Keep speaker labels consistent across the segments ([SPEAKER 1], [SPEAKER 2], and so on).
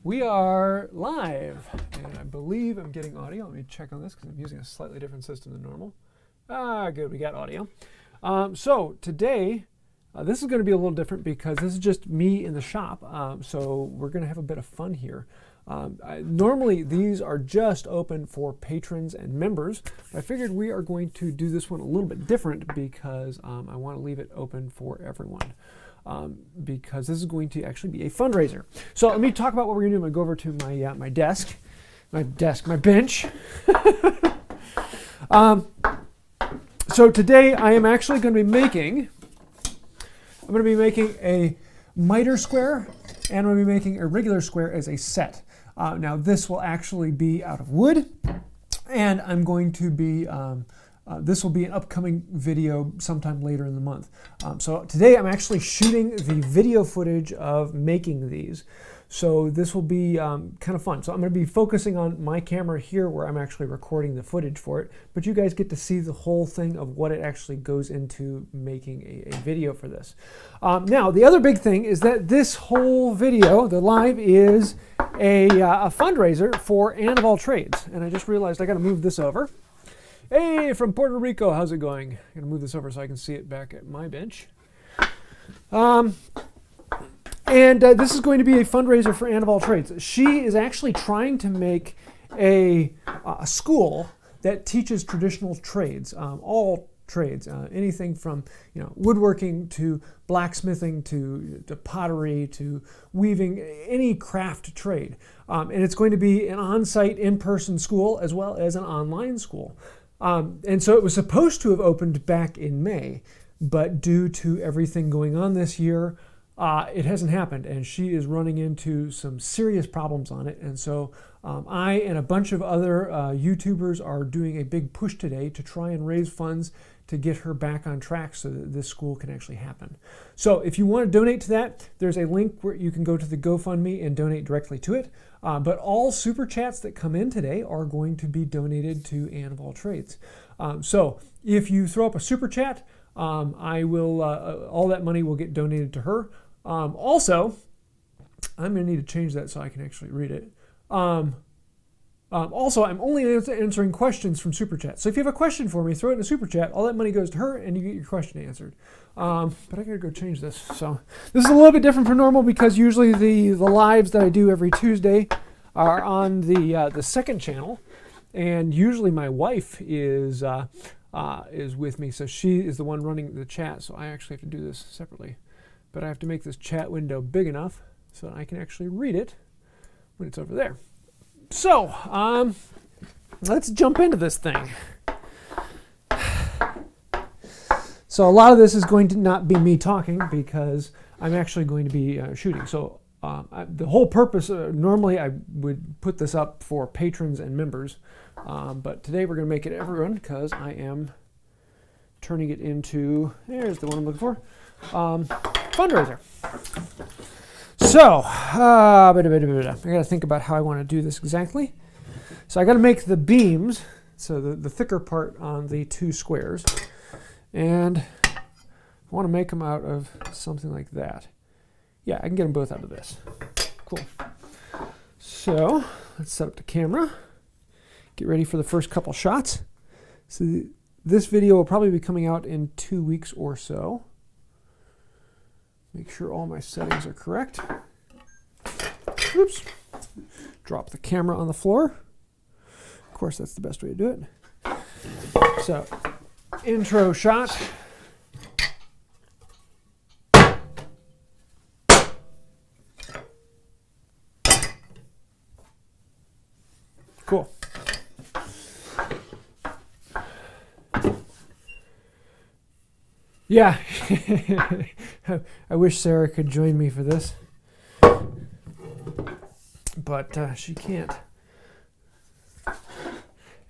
[SPEAKER 1] We are live, and I believe I'm getting audio. Let me check on this because I'm using a slightly different system than normal. Good, we got audio. So today, this is going to be a little different because this is just me in the shop. So we're going to have a bit of fun here. Normally, these are just open for patrons and members. I figured we are going to do this one a little bit different because I want to leave it open for everyone. Because this is going to actually be a fundraiser. So let me talk about what we're going to do. I'm going to go over to my bench. So today I am actually going to be making a miter square, and I'm going to be making a regular square as a set. Now this will actually be out of wood, and I'm going to be this will be an upcoming video sometime later in the month. So today I'm actually shooting the video footage of making these. So this will be kind of fun. So I'm going to be focusing on my camera here where I'm actually recording the footage for it. But you guys get to see the whole thing of what it actually goes into making a video for this. Now, the other big thing is that this whole video, the live, is a fundraiser for Anne of All Trades. And I just realized I got to move this over. Hey, from Puerto Rico, how's it going? I'm going to move this over so I can see it back at my bench. This is going to be a fundraiser for Anne of All Trades. She is actually trying to make a school that teaches traditional trades, all trades, anything from woodworking to blacksmithing to pottery to weaving, any craft trade. And it's going to be an on-site, in-person school as well as an online school. And so it was supposed to have opened back in May, but due to everything going on this year, it hasn't happened, and she is running into some serious problems on it. And so I and a bunch of other YouTubers are doing a big push today to try and raise funds to get her back on track so that this school can actually happen. So if you want to donate to that, there's a link where you can go to the GoFundMe and donate directly to it. But all super chats that come in today are going to be donated to Anne of All Trades. So if you throw up a super chat, I will all that money will get donated to her. Also, I'm going to need to change that so I can actually read it. Also, I'm only answering questions from Super Chat. So if you have a question for me, throw it in a Super Chat. All that money goes to her, and you get your question answered. But I got to go change this. So this is a little bit different from normal because usually the lives that I do every Tuesday are on the second channel, and usually my wife is with me, so she is the one running the chat. So I actually have to do this separately. But I have to make this chat window big enough so that I can actually read it when it's over there. So, let's jump into this thing. So a lot of this is going to not be me talking because I'm actually going to be shooting. So the whole purpose, normally I would put this up for patrons and members, but today we're going to make it everyone because I am turning it into, there's the one I'm looking for, fundraiser. So, I got to think about how I want to do this exactly. So I got to make the beams, so the thicker part on the two squares, and I want to make them out of something like that. Yeah, I can get them both out of this. Cool. So let's set up the camera. Get ready for the first couple shots. So this video will probably be coming out in 2 weeks or so. Make sure all my settings are correct. Oops. Drop the camera on the floor. Of course, that's the best way to do it. So, intro shot. Cool. Yeah. I wish Sarah could join me for this, but she can't.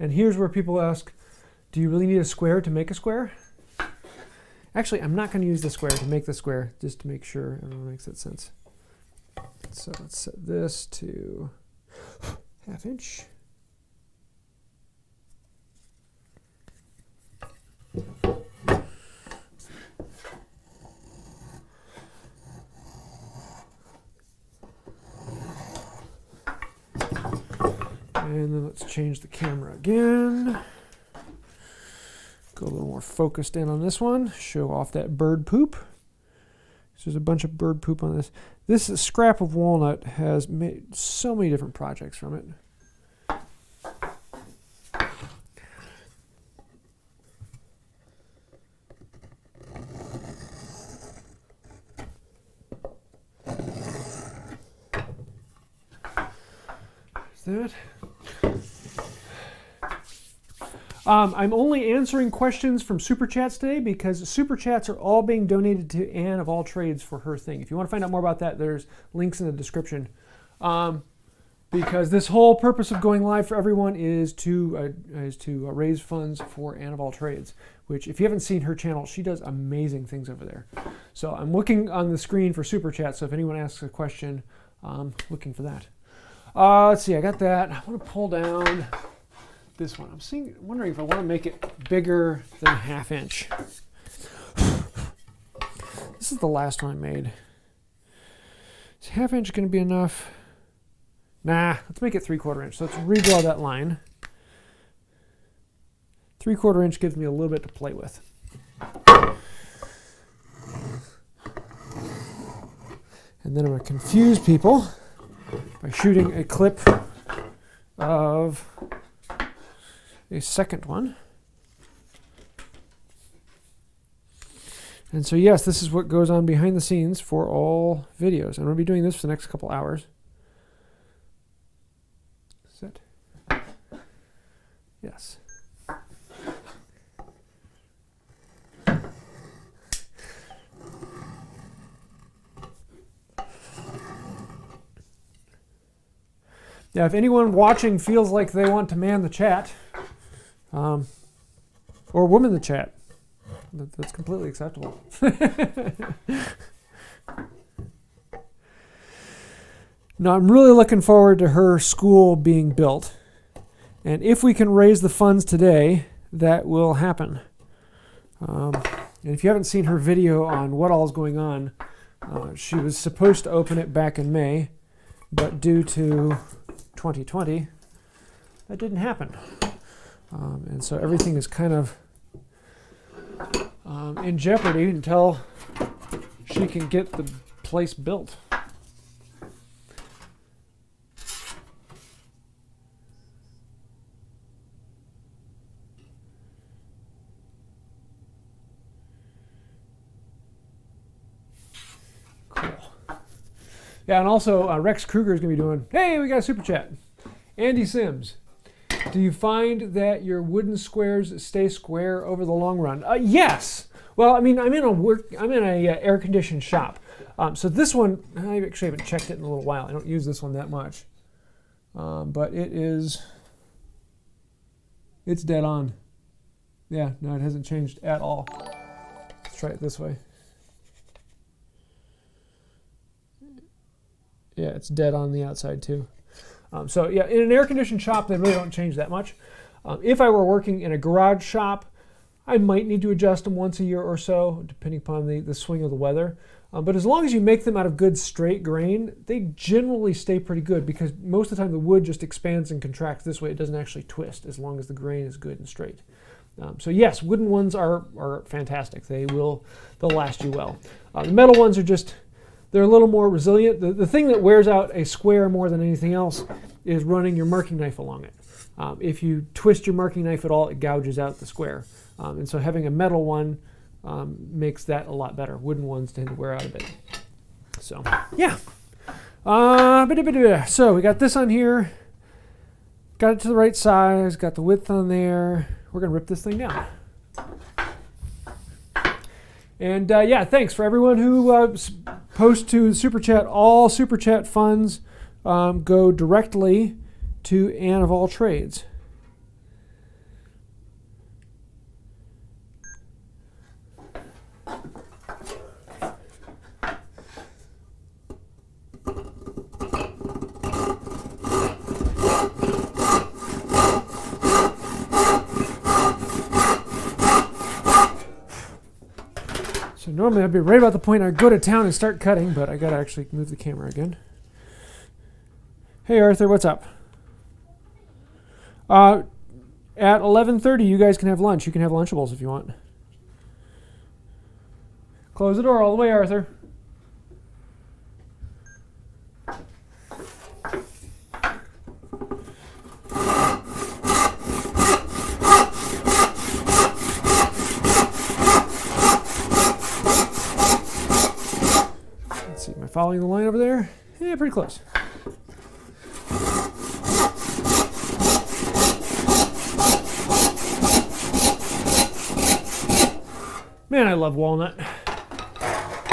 [SPEAKER 1] And here's where people ask, do you really need a square to make a square? Actually, I'm not going to use the square to make the square, just to make sure everyone makes that sense. So let's set this to 1/2 inch. And then let's change the camera again. Go a little more focused in on this one. Show off that bird poop. So there's a bunch of bird poop on this. This scrap of walnut has made so many different projects from it. That. I'm only answering questions from Super Chats today because Super Chats are all being donated to Anne of All Trades for her thing. If you want to find out more about that, there's links in the description. Because this whole purpose of going live for everyone is to raise funds for Anne of All Trades, which if you haven't seen her channel, she does amazing things over there. So I'm looking on the screen for Super Chats, so if anyone asks a question, I'm looking for that. Let's see, I got that. I want to pull down this one. I'm wondering if I want to make it bigger than 1/2 inch. This is the last one I made. Is 1/2 inch going to be enough? Nah, let's make it 3/4 inch. So let's redraw that line. 3/4 inch gives me a little bit to play with. And then I'm going to confuse people by shooting a clip of a second one. And so yes, this is what goes on behind the scenes for all videos. I'm going to be doing this for the next couple hours. Sit. Yes. Yeah, if anyone watching feels like they want to man the chat, or woman the chat, that's completely acceptable. Now, I'm really looking forward to her school being built. And if we can raise the funds today, that will happen. And if you haven't seen her video on what all is going on, she was supposed to open it back in May, but due to 2020, that didn't happen. And so everything is kind of in jeopardy until she can get the place built. Yeah, and also Rex Kruger is going to be doing, hey, we got a super chat. Andy Sims, do you find that your wooden squares stay square over the long run? Yes. Well, I mean, I'm in a air-conditioned shop. So this one, I actually haven't checked it in a little while. I don't use this one that much. But it's dead on. Yeah, no, it hasn't changed at all. Let's try it this way. Yeah, it's dead on the outside too. So yeah, in an air-conditioned shop, they really don't change that much. If I were working in a garage shop, I might need to adjust them once a year or so, depending upon the swing of the weather. But as long as you make them out of good straight grain, they generally stay pretty good because most of the time the wood just expands and contracts this way. It doesn't actually twist as long as the grain is good and straight. So yes, wooden ones are fantastic. They'll last you well. The metal ones are just, they're a little more resilient. The thing that wears out a square more than anything else is running your marking knife along it. If you twist your marking knife at all, it gouges out the square. And so having a metal one makes that a lot better. Wooden ones tend to wear out a bit. So, yeah. So we got this on here. Got it to the right size. Got the width on there. We're going to rip this thing down. And yeah, thanks for everyone who posts to Super Chat. All Super Chat funds go directly to Anne of All Trades. So normally I'd be right about the point I'd go to town and start cutting, but I gotta actually move the camera again. Hey Arthur, what's up? At 11:30, you guys can have lunch. You can have Lunchables if you want. Close the door all the way, Arthur. Let's see, am I following the line over there? Yeah, pretty close. Man, I love walnut.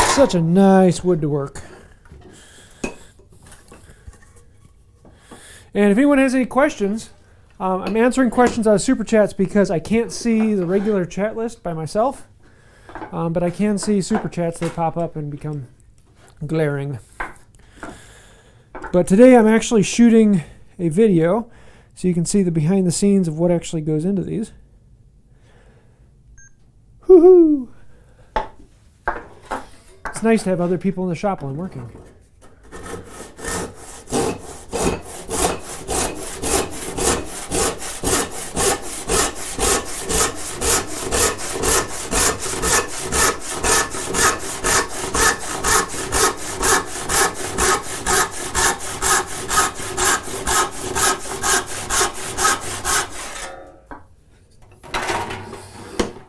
[SPEAKER 1] Such a nice wood to work. And if anyone has any questions, I'm answering questions out of Super Chats because I can't see the regular chat list by myself, but I can see Super Chats. They pop up and become glaring. But today I'm actually shooting a video so you can see the behind the scenes of what actually goes into these. Woohoo! It's nice to have other people in the shop while I'm working.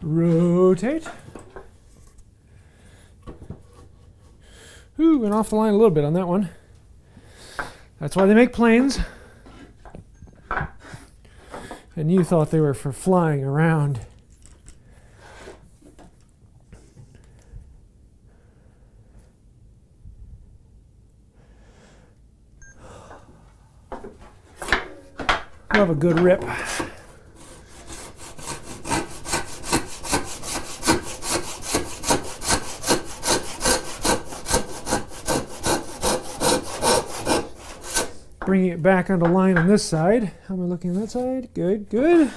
[SPEAKER 1] Rotate. Ooh, went off the line a little bit on that one. That's why they make planes. And you thought they were for flying around. Love a good rip. Bringing it back onto line on this side. How am I looking on that side? Good, good.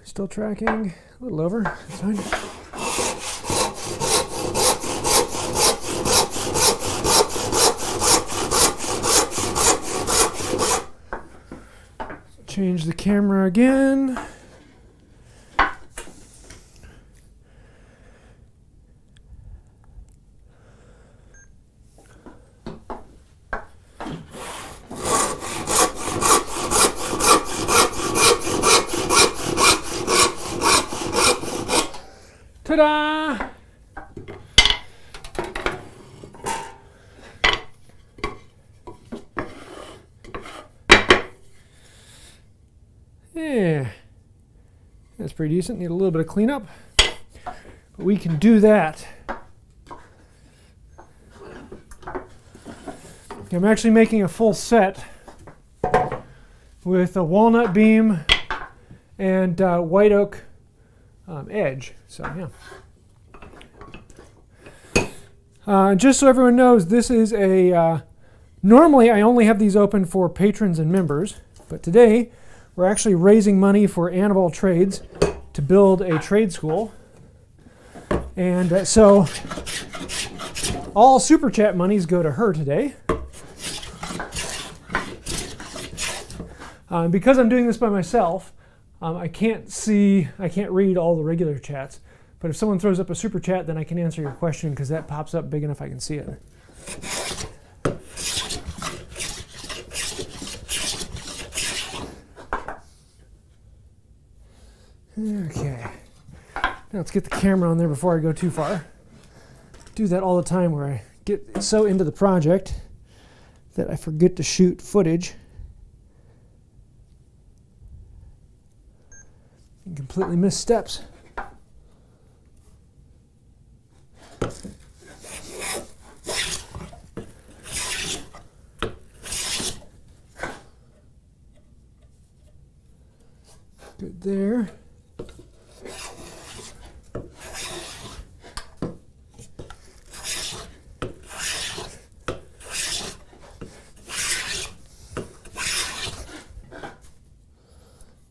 [SPEAKER 1] Still tracking. A little over. That's fine. Change the camera again. Ta-da! Yeah, that's pretty decent. Need a little bit of cleanup, but we can do that. I'm actually making a full set with a walnut beam and white oak edge. So yeah. Just so everyone knows, this is a. Normally, I only have these open for patrons and members, but today we're actually raising money for Annabelle Trades to build a trade school. And so all Super Chat monies go to her today. Because I'm doing this by myself, I can't read all the regular chats. But if someone throws up a Super Chat, then I can answer your question because that pops up big enough I can see it. Okay, now let's get the camera on there before I go too far. Do that all the time where I get so into the project that I forget to shoot footage and completely miss steps. Good there.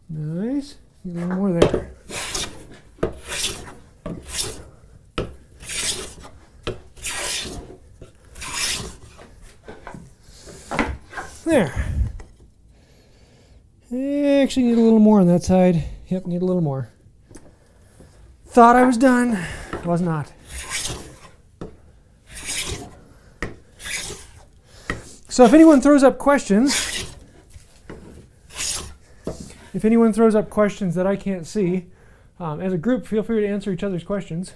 [SPEAKER 1] Nice. Get a little more there. There. Actually need a little more on that side. Yep, need a little more. Thought I was done. Was not. So if anyone throws up questions, that I can't see, as a group, feel free to answer each other's questions.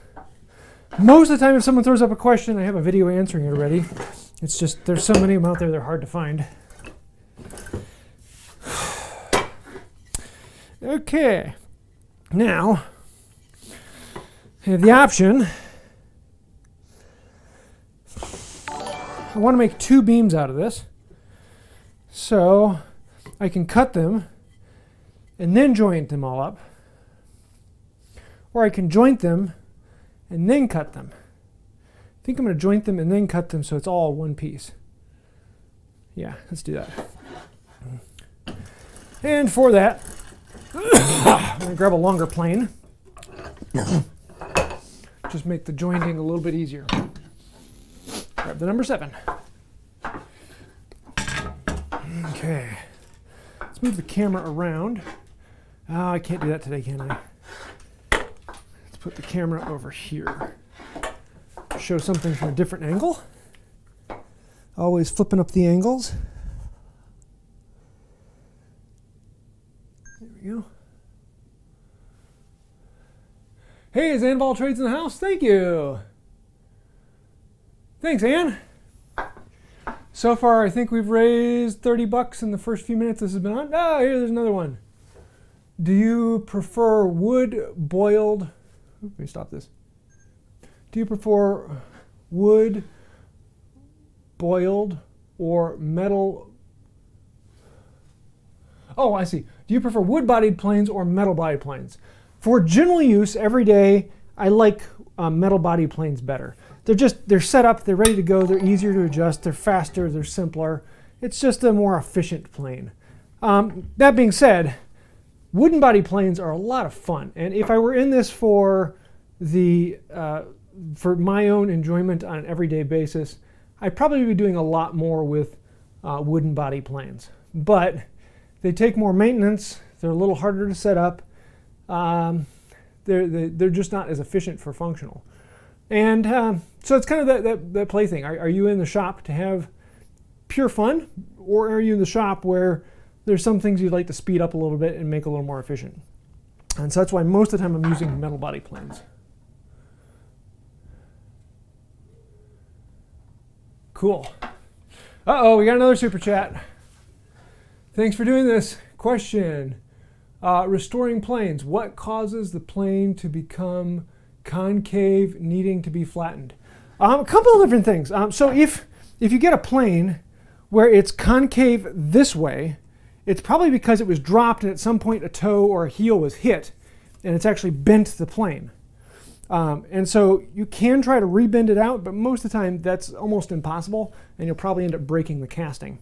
[SPEAKER 1] Most of the time, if someone throws up a question, I have a video answering it already. It's just, there's so many of them out there, they're hard to find. Okay. Now, I have the option. I want to make 2 beams out of this. So I can cut them and then joint them all up. Or I can joint them and then cut them. I think I'm going to joint them and then cut them so it's all one piece. Yeah, let's do that. And for that, I'm going to grab a longer plane. Just make the jointing a little bit easier. Grab the number 7. Okay. Let's move the camera around. Oh, I can't do that today, can I? Let's put the camera over here. Show something from a different angle. Always flipping up the angles. There we go. Hey, is Ann of All Trades in the house? Thank you. Thanks, Ann. So far, I think we've raised $30 in the first few minutes this has been on. Oh, there's another one. Do you prefer wood boiled? Let me stop this. Do you prefer wood boiled or metal? Oh, I see. Do you prefer wood-bodied planes or metal-bodied planes? For general use every day, I like metal-bodied planes better. They're set up, they're ready to go, they're easier to adjust, they're faster, they're simpler. It's just a more efficient plane. That being said, wooden body planes are a lot of fun. And if I were in this for my own enjoyment on an everyday basis, I'd probably be doing a lot more with wooden body planes. But they take more maintenance, they're a little harder to set up, they're just not as efficient for functional. And so it's kind of that play thing. Are you in the shop to have pure fun, or are you in the shop where there's some things you'd like to speed up a little bit and make a little more efficient? And so that's why most of the time I'm using metal body planes. Cool. Uh-oh, we got another super chat. Thanks for doing this. Question. Restoring planes. What causes the plane to become concave, needing to be flattened? A couple of different things. So if you get a plane where it's concave this way, it's probably because it was dropped and at some point a toe or a heel was hit and it's actually bent the plane. And so you can try to rebend it out, but most of the time that's almost impossible and you'll probably end up breaking the casting.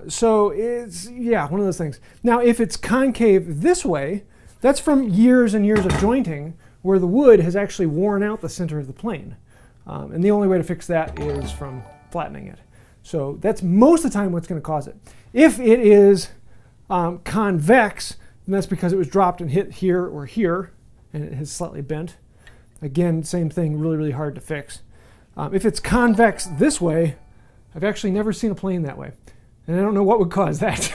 [SPEAKER 1] So it's, yeah, one of those things. Now, if it's concave this way, that's from years and years of jointing where the wood has actually worn out the center of the plane. And the only way to fix that is from flattening it. So that's most of the time what's going to cause it. If it is convex, then that's because it was dropped and hit here or here, and it has slightly bent. Again, same thing, really, really hard to fix. If it's convex this way, I've actually never seen a plane that way. And I don't know what would cause that.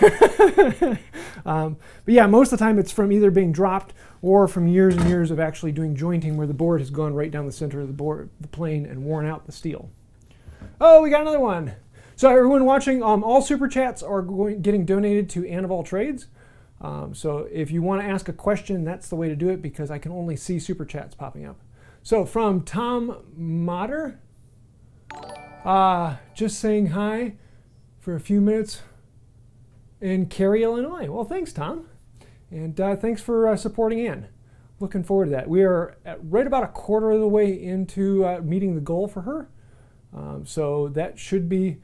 [SPEAKER 1] But yeah, most of the time it's from either being dropped or from years and years of actually doing jointing where the board has gone right down the center of the plane and worn out the steel. Oh, we got another one. So everyone watching, all super chats are getting donated to Ann of All Trades. So if you want to ask a question, that's the way to do it because I can only see super chats popping up. So from Tom Motter, just saying hi for a few minutes in Cary, Illinois. Well, thanks, Tom. And thanks for supporting Ann. Looking forward to that. We are right about a quarter of the way into meeting the goal for her. So that should be,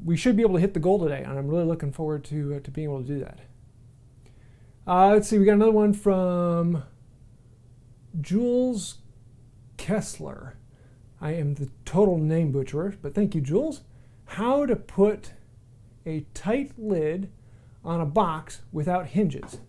[SPEAKER 1] we should be able to hit the goal today, and I'm really looking forward to being able to do that. Let's see, we got another one from Jules Kessler. I am the total name butcherer, but thank you, Jules. How to put a tight lid on a box without hinges?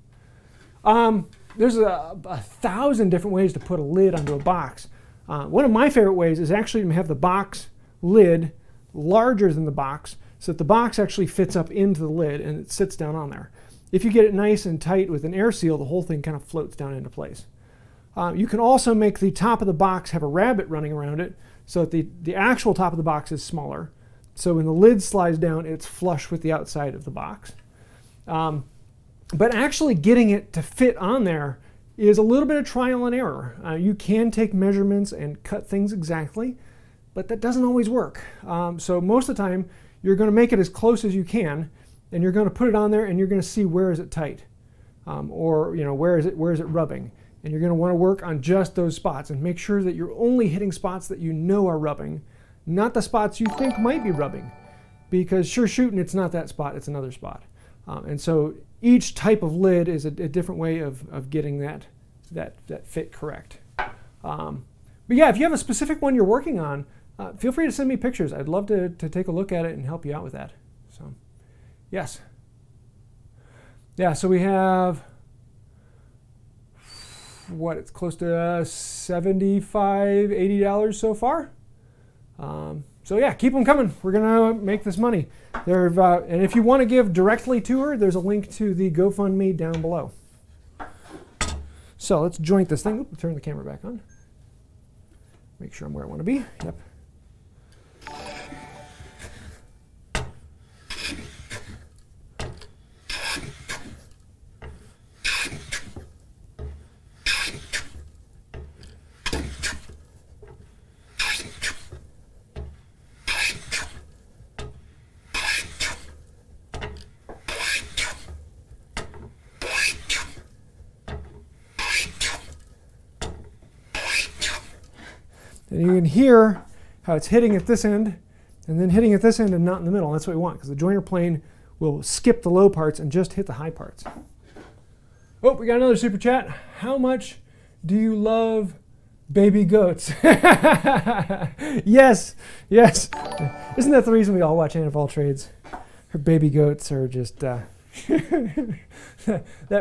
[SPEAKER 1] There's a 1,000 different ways to put a lid onto a box. One of my favorite ways is actually to have the box lid larger than the box so that the box actually fits up into the lid and it sits down on there. If you get it nice and tight with an air seal, the whole thing kind of floats down into place. You can also make the top of the box have a rabbit running around it so that the actual top of the box is smaller. So when the lid slides down, it's flush with the outside of the box. But actually getting it to fit on there is a little bit of trial and error. You can take measurements and cut things exactly, but that doesn't always work. So most of the time, you're going to make it as close as you can, and you're going to put it on there, and you're going to see where is it tight, or where is it rubbing. And you're going to want to work on just those spots and make sure that you're only hitting spots that you know are rubbing, not the spots you think might be rubbing. Because sure shooting, it's not that spot, it's another spot. And so each type of lid is a different way of getting that fit correct. But yeah, if you have a specific one you're working on, feel free to send me pictures. I'd love to take a look at it and help you out with that. So, yes. Yeah, so we have, it's close to $75, $80 so far. So yeah, keep them coming. We're going to make this money. And if you want to give directly to her, there's a link to the GoFundMe down below. So let's joint this thing. Oop, turn the camera back on. Make sure I'm where I want to be. Yep. And you can hear how it's hitting at this end and then hitting at this end and not in the middle. That's what we want, because the joiner plane will skip the low parts and just hit the high parts. Oh, we got another super chat. How much do you love baby goats? Yes, yes. Isn't that the reason we all watch Antival Trades? Her baby goats are just that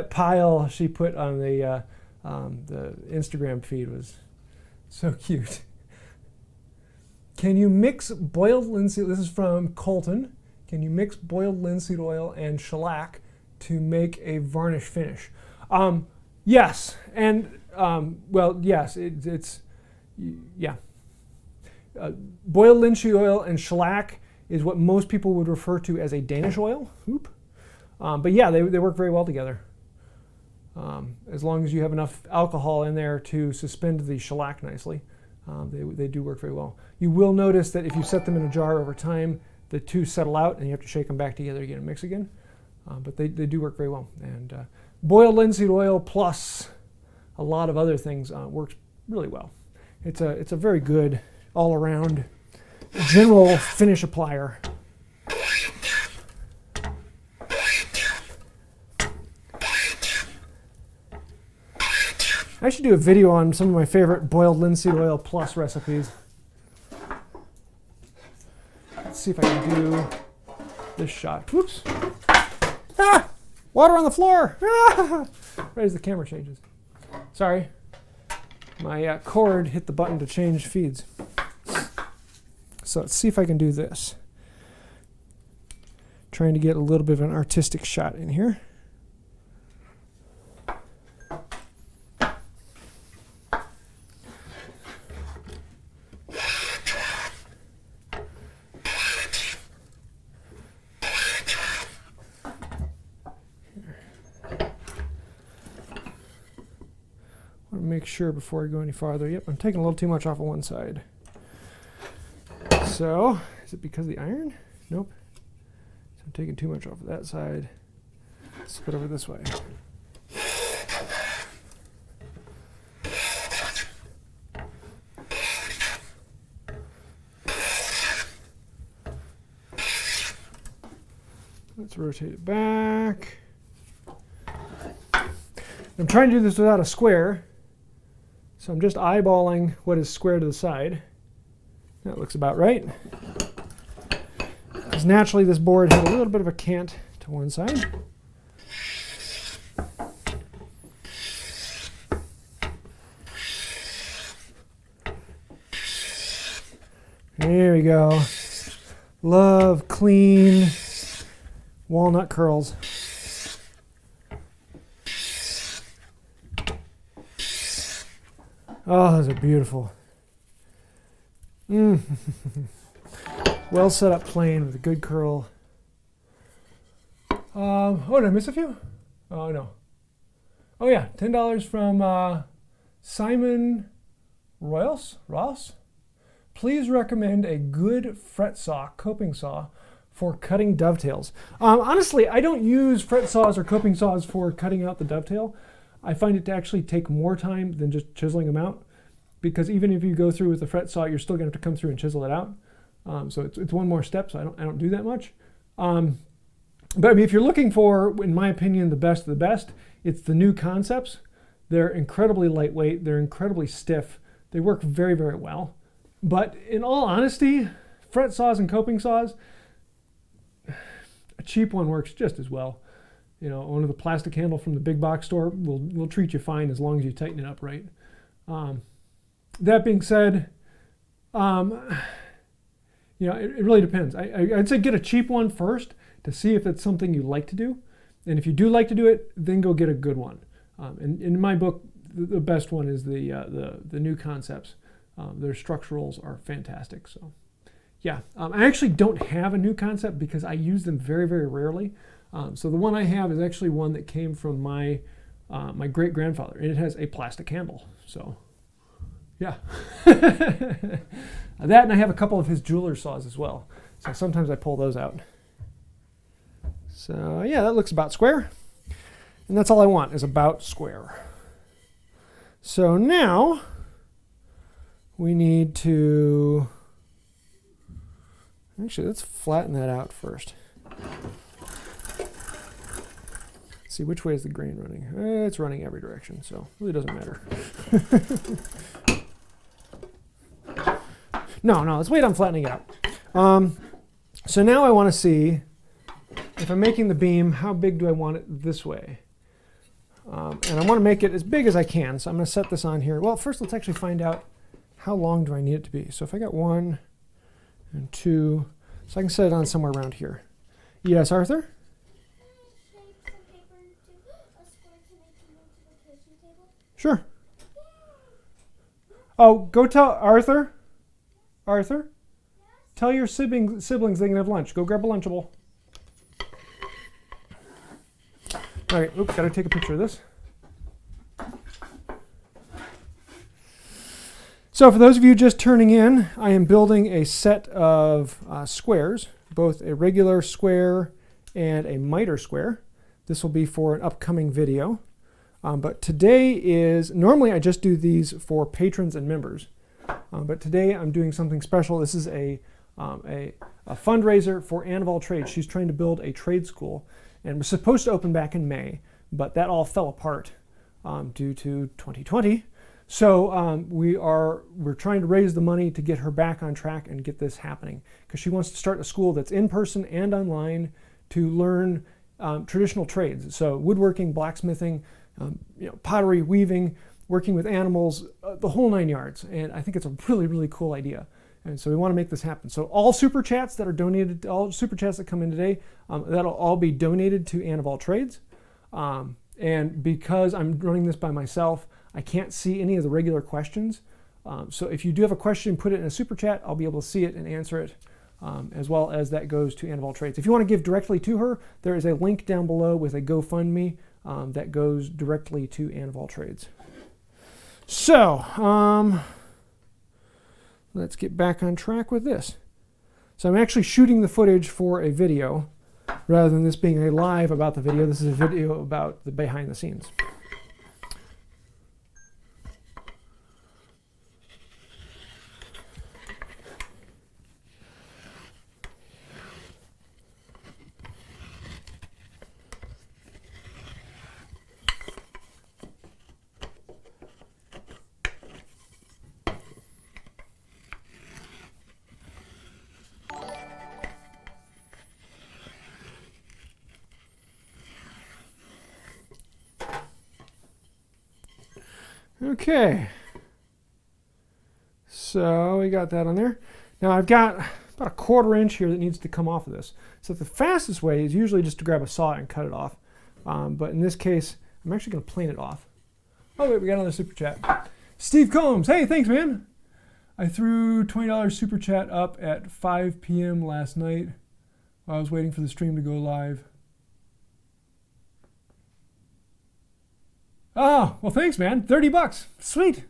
[SPEAKER 1] pile she put on the Instagram feed was so cute. Can you mix boiled linseed, this is from Colton, can you mix boiled linseed oil and shellac to make a varnish finish? Yes, and well, yes, yeah. Boiled linseed oil and shellac is what most people would refer to as a Danish oil. Oop. But yeah, they work very well together. As long as you have enough alcohol in there to suspend the shellac nicely, they do work very well. You will notice that if you set them in a jar over time, the two settle out and you have to shake them back together to get them mixed again. But they do work very well. And boiled linseed oil plus a lot of other things works really well. It's a very good all-around general finish applier. I should do a video on some of my favorite boiled linseed oil plus recipes. Let's see if I can do this shot. Whoops. Ah! Water on the floor! Ah! Right as the camera changes. Sorry. My cord hit the button to change feeds. So let's see if I can do this. Trying to get a little bit of an artistic shot in here. Make sure before I go any farther. Yep, I'm taking a little too much off of one side. So, is it because of the iron? Nope. So I'm taking too much off of that side. Let's put it over this way. Let's rotate it back. I'm trying to do this without a square. So I'm just eyeballing what is square to the side. That looks about right. because naturally this board had a little bit of a cant to one side. There we go. Love clean walnut curls. Oh, those are beautiful. Well set up plane with a good curl. Oh, did I miss a few? Oh, no. Oh, yeah, $10 from Simon Royals. Please recommend a good fret saw, coping saw, for cutting dovetails. Honestly, I don't use fret saws or coping saws for cutting out the dovetail. I find it to actually take more time than just chiseling them out, because even if you go through with the fret saw, you're still going to have to come through and chisel it out. So it's one more step, so I don't do that much. But I mean, if you're looking for, in my opinion, the best of the best, it's the new concepts. They're incredibly lightweight. They're incredibly stiff. They work very, very well. But in all honesty, fret saws and coping saws, a cheap one works just as well. You know, one of the plastic handle from the big box store will treat you fine as long as you tighten it up right. That being said, you know, it really depends. I'd say get a cheap one first to see if it's something you like to do. And if you do like to do it, then go get a good one. And in my book, the best one is the new concepts. Their structurals are fantastic. So yeah, I actually don't have a new concept because I use them very, very rarely. So the one I have is actually one that came from my great-grandfather, and it has a plastic handle. So yeah. That, and I have a couple of his jeweler's saws as well. So sometimes I pull those out. So yeah, that looks about square. And that's all I want, is about square. So now we need to, actually, let's flatten that out first. See, which way is the grain running? It's running every direction, so it really doesn't matter. No, let's wait on flattening it out. So now I want to see, if I'm making the beam, how big do I want it this way? And I want to make it as big as I can, so I'm going to set this on here. Well, first let's actually find out how long do I need it to be. So if I got 1 and 2, so I can set it on somewhere around here. Yes, Arthur? Sure. Oh, go tell Arthur. Arthur? Tell your siblings they can have lunch. Go grab a Lunchable. All right, oops, gotta take a picture of this. So for those of you just turning in, I am building a set of squares, both a regular square and a miter square. This will be for an upcoming video. But today is, normally I just do these for patrons and members. But today I'm doing something special. This is a fundraiser for Anne of all trades. She's trying to build a trade school and was supposed to open back in May, but that all fell apart due to 2020. So we're trying to raise the money to get her back on track and get this happening, because she wants to start a school that's in person and online to learn traditional trades. So woodworking, blacksmithing, pottery, weaving, working with animals, the whole 9 yards. And I think it's a really, really cool idea. And so we want to make this happen. So all super chats that are donated, all super chats that come in today, that'll all be donated to Anne of all trades. And because I'm running this by myself, I can't see any of the regular questions. So if you do have a question, put it in a super chat. I'll be able to see it and answer it, as well as that goes to Anne of all trades. If you want to give directly to her, there is a link down below with a GoFundMe that goes directly to Anne of all trades. So let's get back on track with this. So I'm actually shooting the footage for a video rather than this being a live about the video. This is a video about the behind the scenes. Okay. So we got that on there. Now I've got about 1/4 inch here that needs to come off of this. So the fastest way is usually just to grab a saw and cut it off. But in this case, I'm actually going to plane it off. Oh wait, we got another super chat. Steve Combs, hey, thanks man. I threw $20 super chat up at 5 p.m. last night while I was waiting for the stream to go live. Oh, well thanks man, $30, sweet.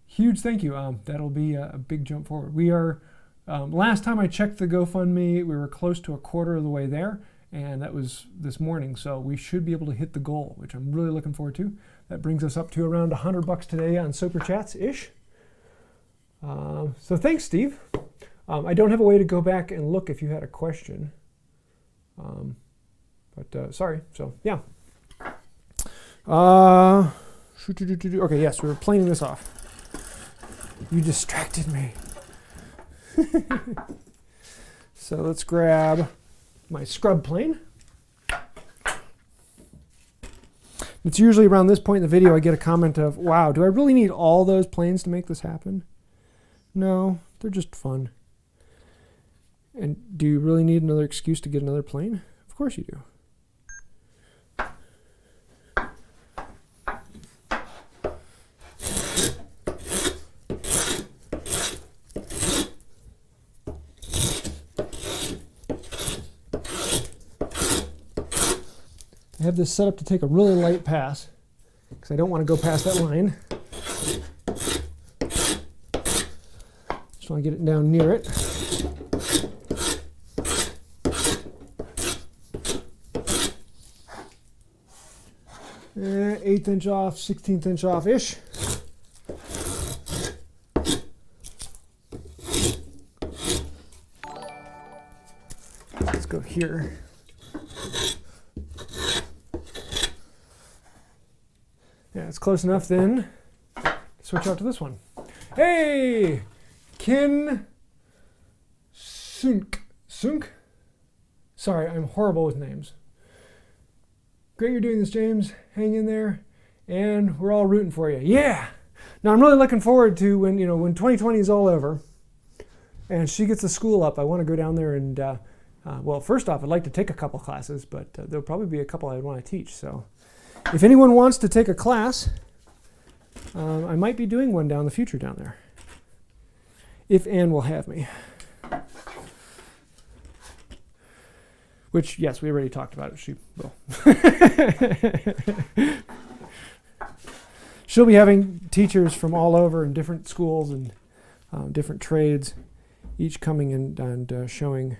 [SPEAKER 1] Huge thank you. That'll be a big jump forward. We are, last time I checked the GoFundMe, we were close to 1/4 of the way there, and that was this morning, so we should be able to hit the goal, which I'm really looking forward to. That brings us up to around $100 today on Super Chats-ish. So thanks, Steve. I don't have a way to go back and look if you had a question. Sorry, so yeah. Okay, yes, we were planing this off. You distracted me. So let's grab my scrub plane. It's usually around this point in the video I get a comment of, wow, do I really need all those planes to make this happen? No, they're just fun. And do you really need another excuse to get another plane? Of course you do. I have this set up to take a really light pass because I don't want to go past that line. Just want to get it down near it. Eighth inch off, 16th inch off-ish. Let's go here. Yeah, it's close enough then. Switch out to this one. Hey! Kin Sunk. Sunk? Sorry, I'm horrible with names. Great you're doing this, James. Hang in there. And we're all rooting for you. Yeah! Now I'm really looking forward to when 2020 is all over and she gets the school up. I want to go down there and, well, first off, I'd like to take a couple classes, but there'll probably be a couple I would want to teach. So if anyone wants to take a class, I might be doing one down the future down there. If Anne will have me. Which, yes, we already talked about it. She will. She'll be having teachers from all over in different schools and different trades, each coming in and showing.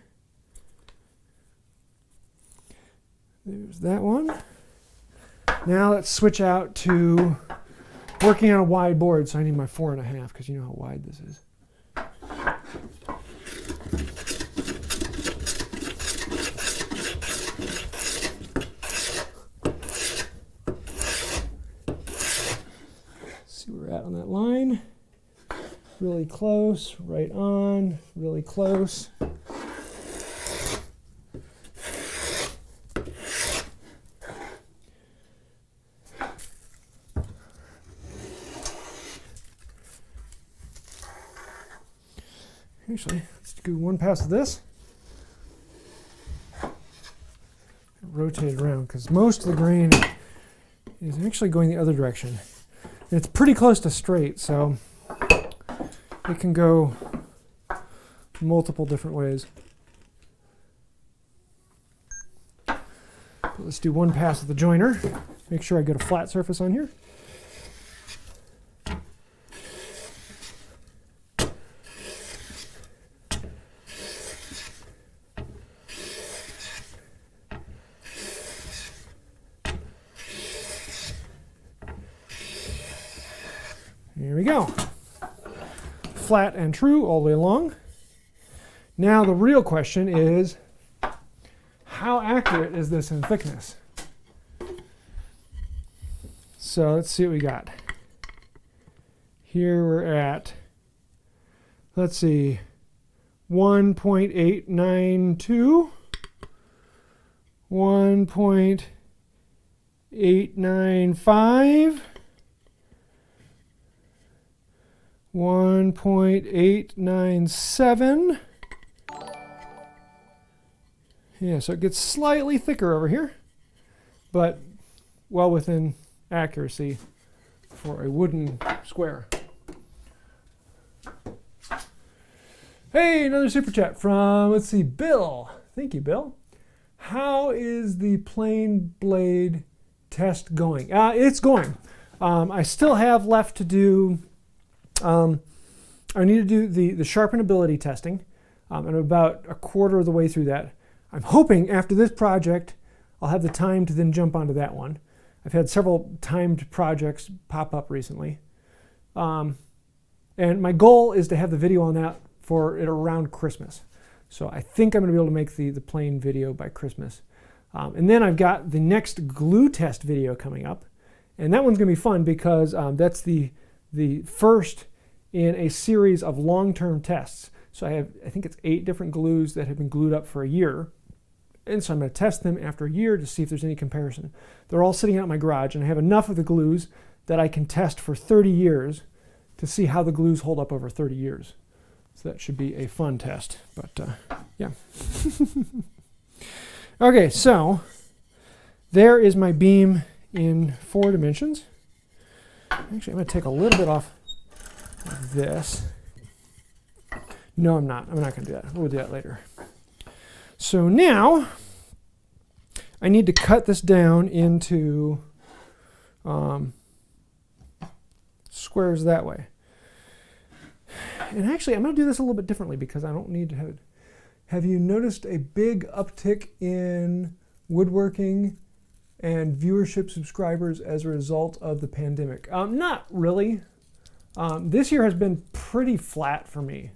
[SPEAKER 1] There's that one. Now let's switch out to working on a wide board. So I need my 4.5 because you know how wide this is. See where we're at on that line. Really close, right on, really close. Actually, let's do one pass of this. Rotate it around because most of the grain is actually going the other direction. And it's pretty close to straight, so it can go multiple different ways. But let's do one pass of the joiner. Make sure I get a flat surface on here. Here we go. Flat and true all the way along. Now the real question is, how accurate is this in thickness? So let's see what we got. Here we're at, let's see, 1.892, 1.895, 1.897. Yeah, so it gets slightly thicker over here, but well within accuracy for a wooden square. Hey, another super chat from, let's see, Bill. Thank you, Bill. How is the plain blade test going? It's going. I still have left to do, I need to do the sharpenability testing. I'm about a quarter of the way through that. I'm hoping after this project, I'll have the time to then jump onto that one. I've had several timed projects pop up recently. And my goal is to have the video on that for it around Christmas. So I think I'm going to be able to make the plain video by Christmas. And then I've got the next glue test video coming up. And that one's going to be fun because that's the first in a series of long-term tests. So I think it's 8 different glues that have been glued up for a year. And so I'm going to test them after a year to see if there's any comparison. They're all sitting out in my garage, and I have enough of the glues that I can test for 30 years to see how the glues hold up over 30 years. So that should be a fun test, but yeah. Okay, so there is my beam in 4 dimensions. Actually, I'm going to take a little bit off of this. No, I'm not. I'm not going to do that. We'll do that later. So now I need to cut this down into squares that way. And actually, I'm going to do this a little bit differently because I don't need to have it. Have you noticed a big uptick in woodworking and viewership subscribers as a result of the pandemic? Not really. This year has been pretty flat for me.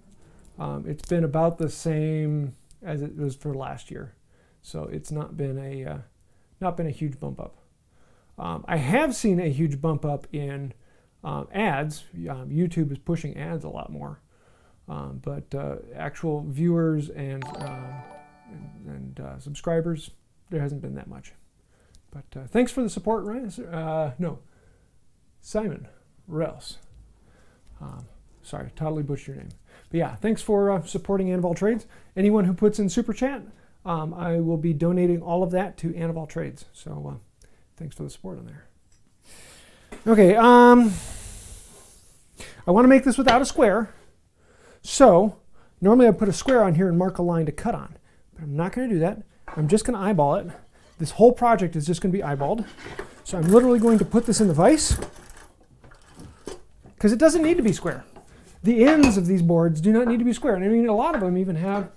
[SPEAKER 1] It's been about the same as it was for last year. So it's not been a huge bump up. I have seen a huge bump up in ads. YouTube is pushing ads a lot more. But actual viewers and subscribers, there hasn't been that much. But thanks for the support, Ryan. No, Simon Rels. Sorry, totally butchered your name. But yeah, thanks for supporting Annaval Trades. Anyone who puts in Super Chat, I will be donating all of that to Annaval Trades. So thanks for the support on there. Okay, I want to make this without a square. So normally I put a square on here and mark a line to cut on. But I'm not going to do that. I'm just going to eyeball it. This whole project is just going to be eyeballed. So I'm literally going to put this in the vise because it doesn't need to be square. The ends of these boards do not need to be square. And I mean, a lot of them even have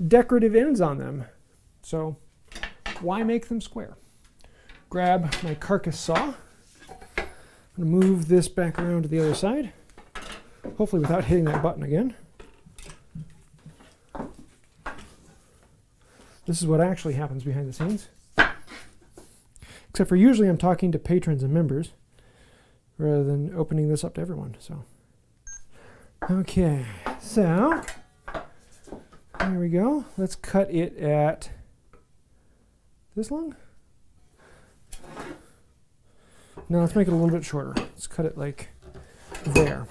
[SPEAKER 1] decorative ends on them. So why make them square? Grab my carcass saw. I'm going to move this back around to the other side, hopefully without hitting that button again. This is what actually happens behind the scenes. Except for usually I'm talking to patrons and members rather than opening this up to everyone. So, okay, so there we go. Let's cut it at this long. Now let's make it a little bit shorter. Let's cut it like there.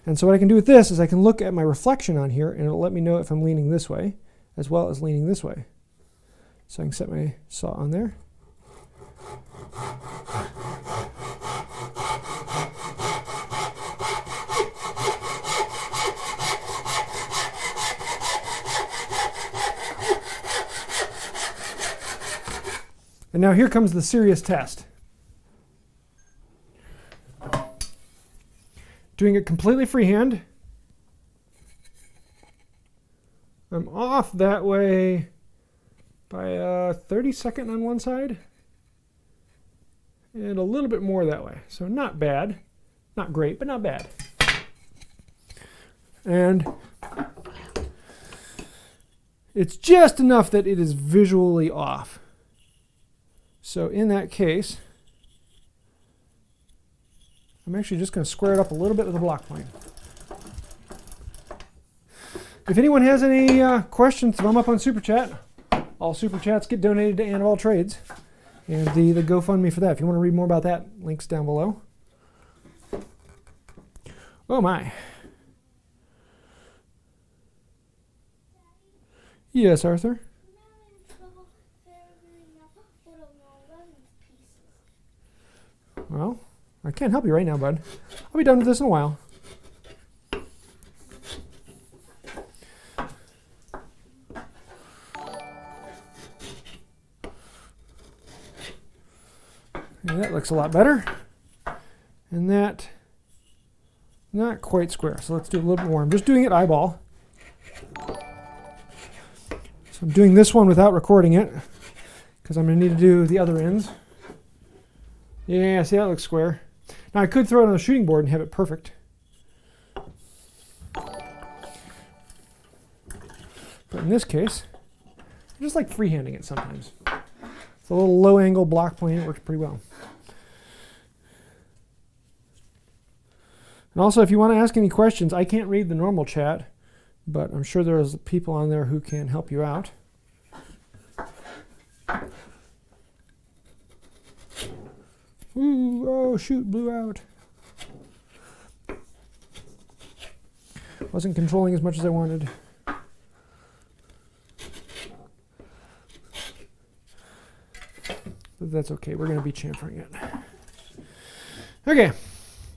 [SPEAKER 1] And so what I can do with this is I can look at my reflection on here and it'll let me know if I'm leaning this way as well as leaning this way. So I can set my saw on there. And now here comes the serious test. Doing it completely freehand. I'm off that way by a 32nd on one side and a little bit more that way. So not bad. Not great, but not bad. And it's just enough that it is visually off. So in that case, I'm actually just going to square it up a little bit with a block plane. If anyone has any questions, throw them up on Super Chat. All Super Chats get donated to Annaval Trades. And the GoFundMe for that. If you want to read more about that, links down below. Oh my. Yes, Arthur. Well, I can't help you right now, bud. I'll be done with this in a while. And that looks a lot better. And that, not quite square. So let's do a little bit more. I'm just doing it eyeball. So I'm doing this one without recording it, because I'm going to need to do the other ends. Yeah, see, that looks square. Now I could throw it on the shooting board and have it perfect. But in this case, I just like freehanding it sometimes. It's a little low angle block plane. It works pretty well. And also, if you want to ask any questions, I can't read the normal chat, but I'm sure there's people on there who can help you out. Ooh, oh shoot, blew out. Wasn't controlling as much as I wanted. But that's okay, we're going to be chamfering it. Okay,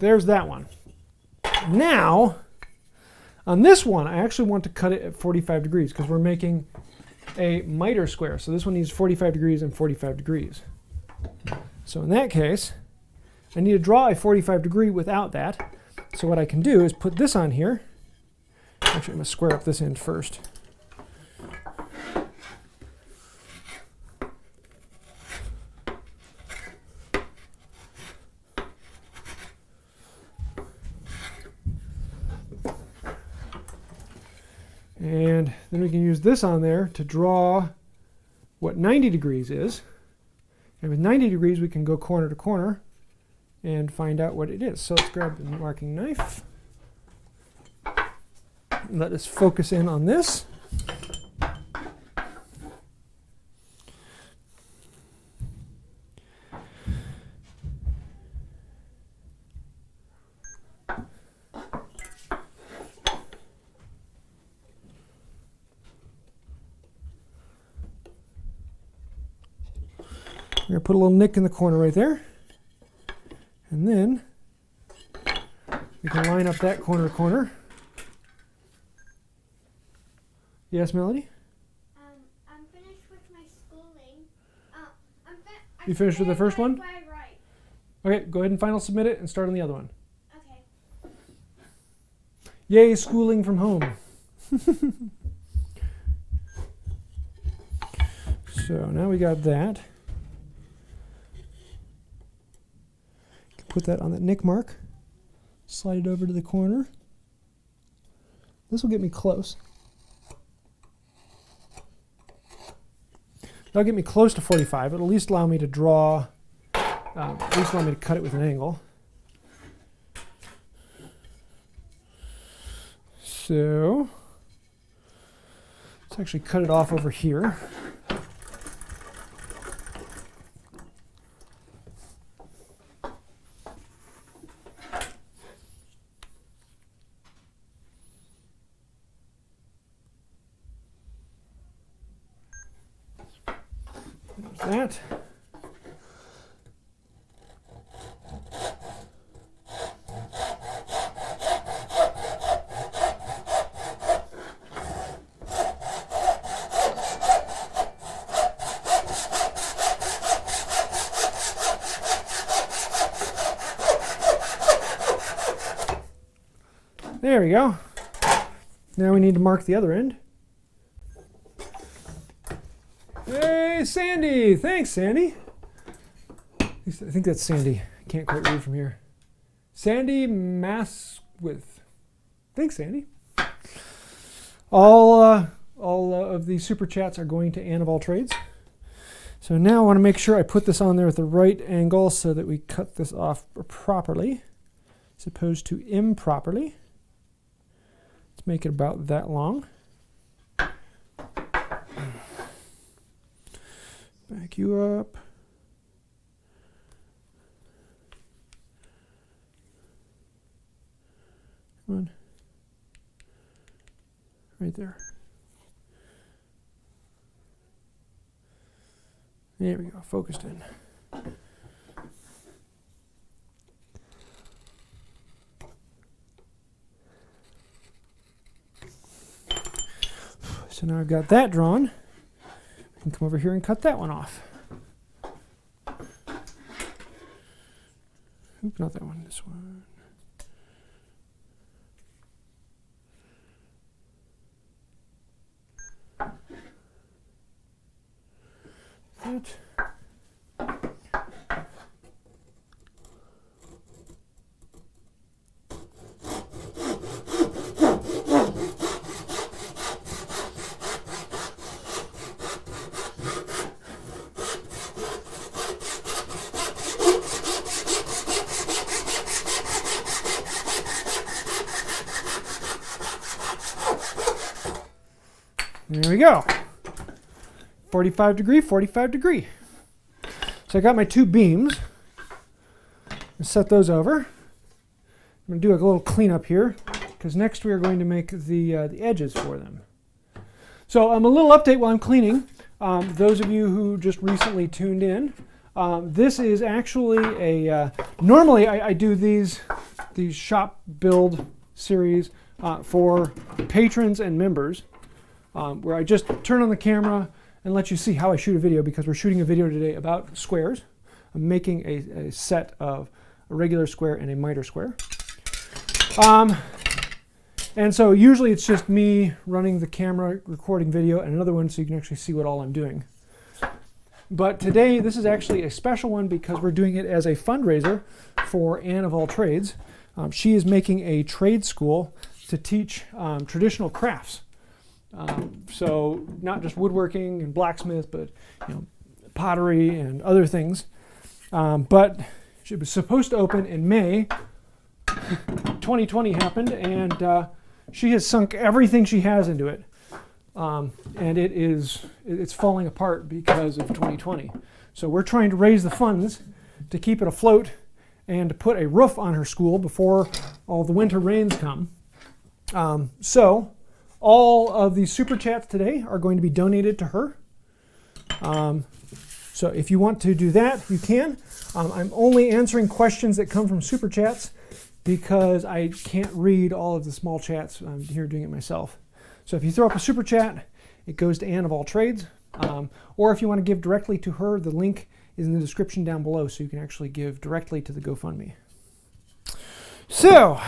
[SPEAKER 1] there's that one. Now, on this one, I actually want to cut it at 45 degrees because we're making a miter square. So this one needs 45 degrees and 45 degrees. So in that case, I need to draw a 45 degree without that. So what I can do is put this on here. Actually, I'm going to square up this end first. And then we can use this on there to draw what 90 degrees is. And with 90 degrees, we can go corner to corner and find out what it is. So let's grab the marking knife. Let us focus in on this. We're going to put a little nick in the corner right there. And then we can line up that corner to corner. Yes, Melody?
[SPEAKER 2] I'm finished with my schooling.
[SPEAKER 1] You finished with the first one?
[SPEAKER 2] Right.
[SPEAKER 1] Okay, go ahead and final submit it and start on the other one.
[SPEAKER 2] Okay.
[SPEAKER 1] Yay, schooling from home. So now we got that. Put that on that nick mark. Slide it over to the corner. This will get me close. That'll get me close to 45. It'll at least allow me to draw, at least allow me to cut it with an angle. So let's actually cut it off over here. That. There we go. Now we need to mark the other end. Hey, Sandy! Thanks, Sandy. I think that's Sandy. I can't quite read from here. Sandy Maswith. Thanks, Sandy. All of the super chats are going to Ann of All Trades. So now I want to make sure I put this on there at the right angle so that we cut this off properly, as opposed to improperly. Let's make it about that long. Back you up. Come on. Right there. There we go, focused in. So now I've got that drawn. I can come over here and cut that one off. Oop, not that one, this one. That. There we go. 45 degree, 45 degree. So I got my two beams. I'll set those over. I'm going to do a little cleanup here because next we are going to make the edges for them. So a little update while I'm cleaning. Those of you who just recently tuned in, this is actually a, normally I do these shop build series for patrons and members. Where I just turn on the camera and let you see how I shoot a video, because we're shooting a video today about squares. I'm making a set of a regular square and a miter square. And so usually it's just me running the camera, recording video, and another one so you can actually see what all I'm doing. But today this is actually a special one because we're doing it as a fundraiser for Anne of All Trades. She is making a trade school to teach traditional crafts. So not just woodworking and blacksmith, but pottery and other things. But it was supposed to open in May. 2020 happened, and she has sunk everything she has into it, and it's falling apart because of 2020. So we're trying to raise the funds to keep it afloat and to put a roof on her school before all the winter rains come. So all of these super chats today are going to be donated to her. So if you want to do that, you can. I'm only answering questions that come from super chats because I can't read all of the small chats. I'm here doing it myself. So if you throw up a super chat, it goes to Anne of All Trades. Or if you want to give directly to her, the link is in the description down below, so you can actually give directly to the GoFundMe. So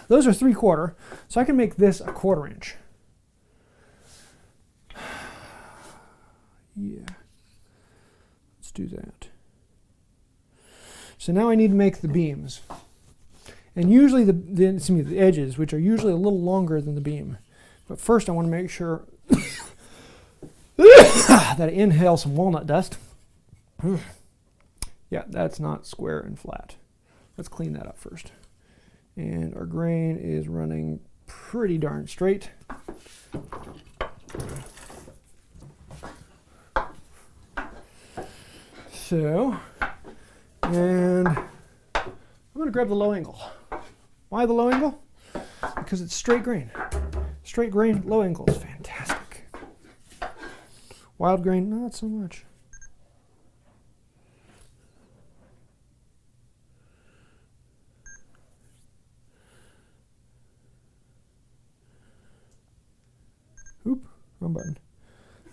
[SPEAKER 1] those are 3/4. So I can make this a 1/4 inch. Yeah, let's do that. So now I need to make the beams. And usually the edges, which are usually a little longer than the beam. But first I want to make sure that I inhale some walnut dust. Yeah, that's not square and flat. Let's clean that up first. And our grain is running pretty darn straight. So, and I'm going to grab the low angle. Why the low angle? Because it's straight grain. Straight grain, low angle is fantastic. Wild grain, not so much. Oop, wrong button.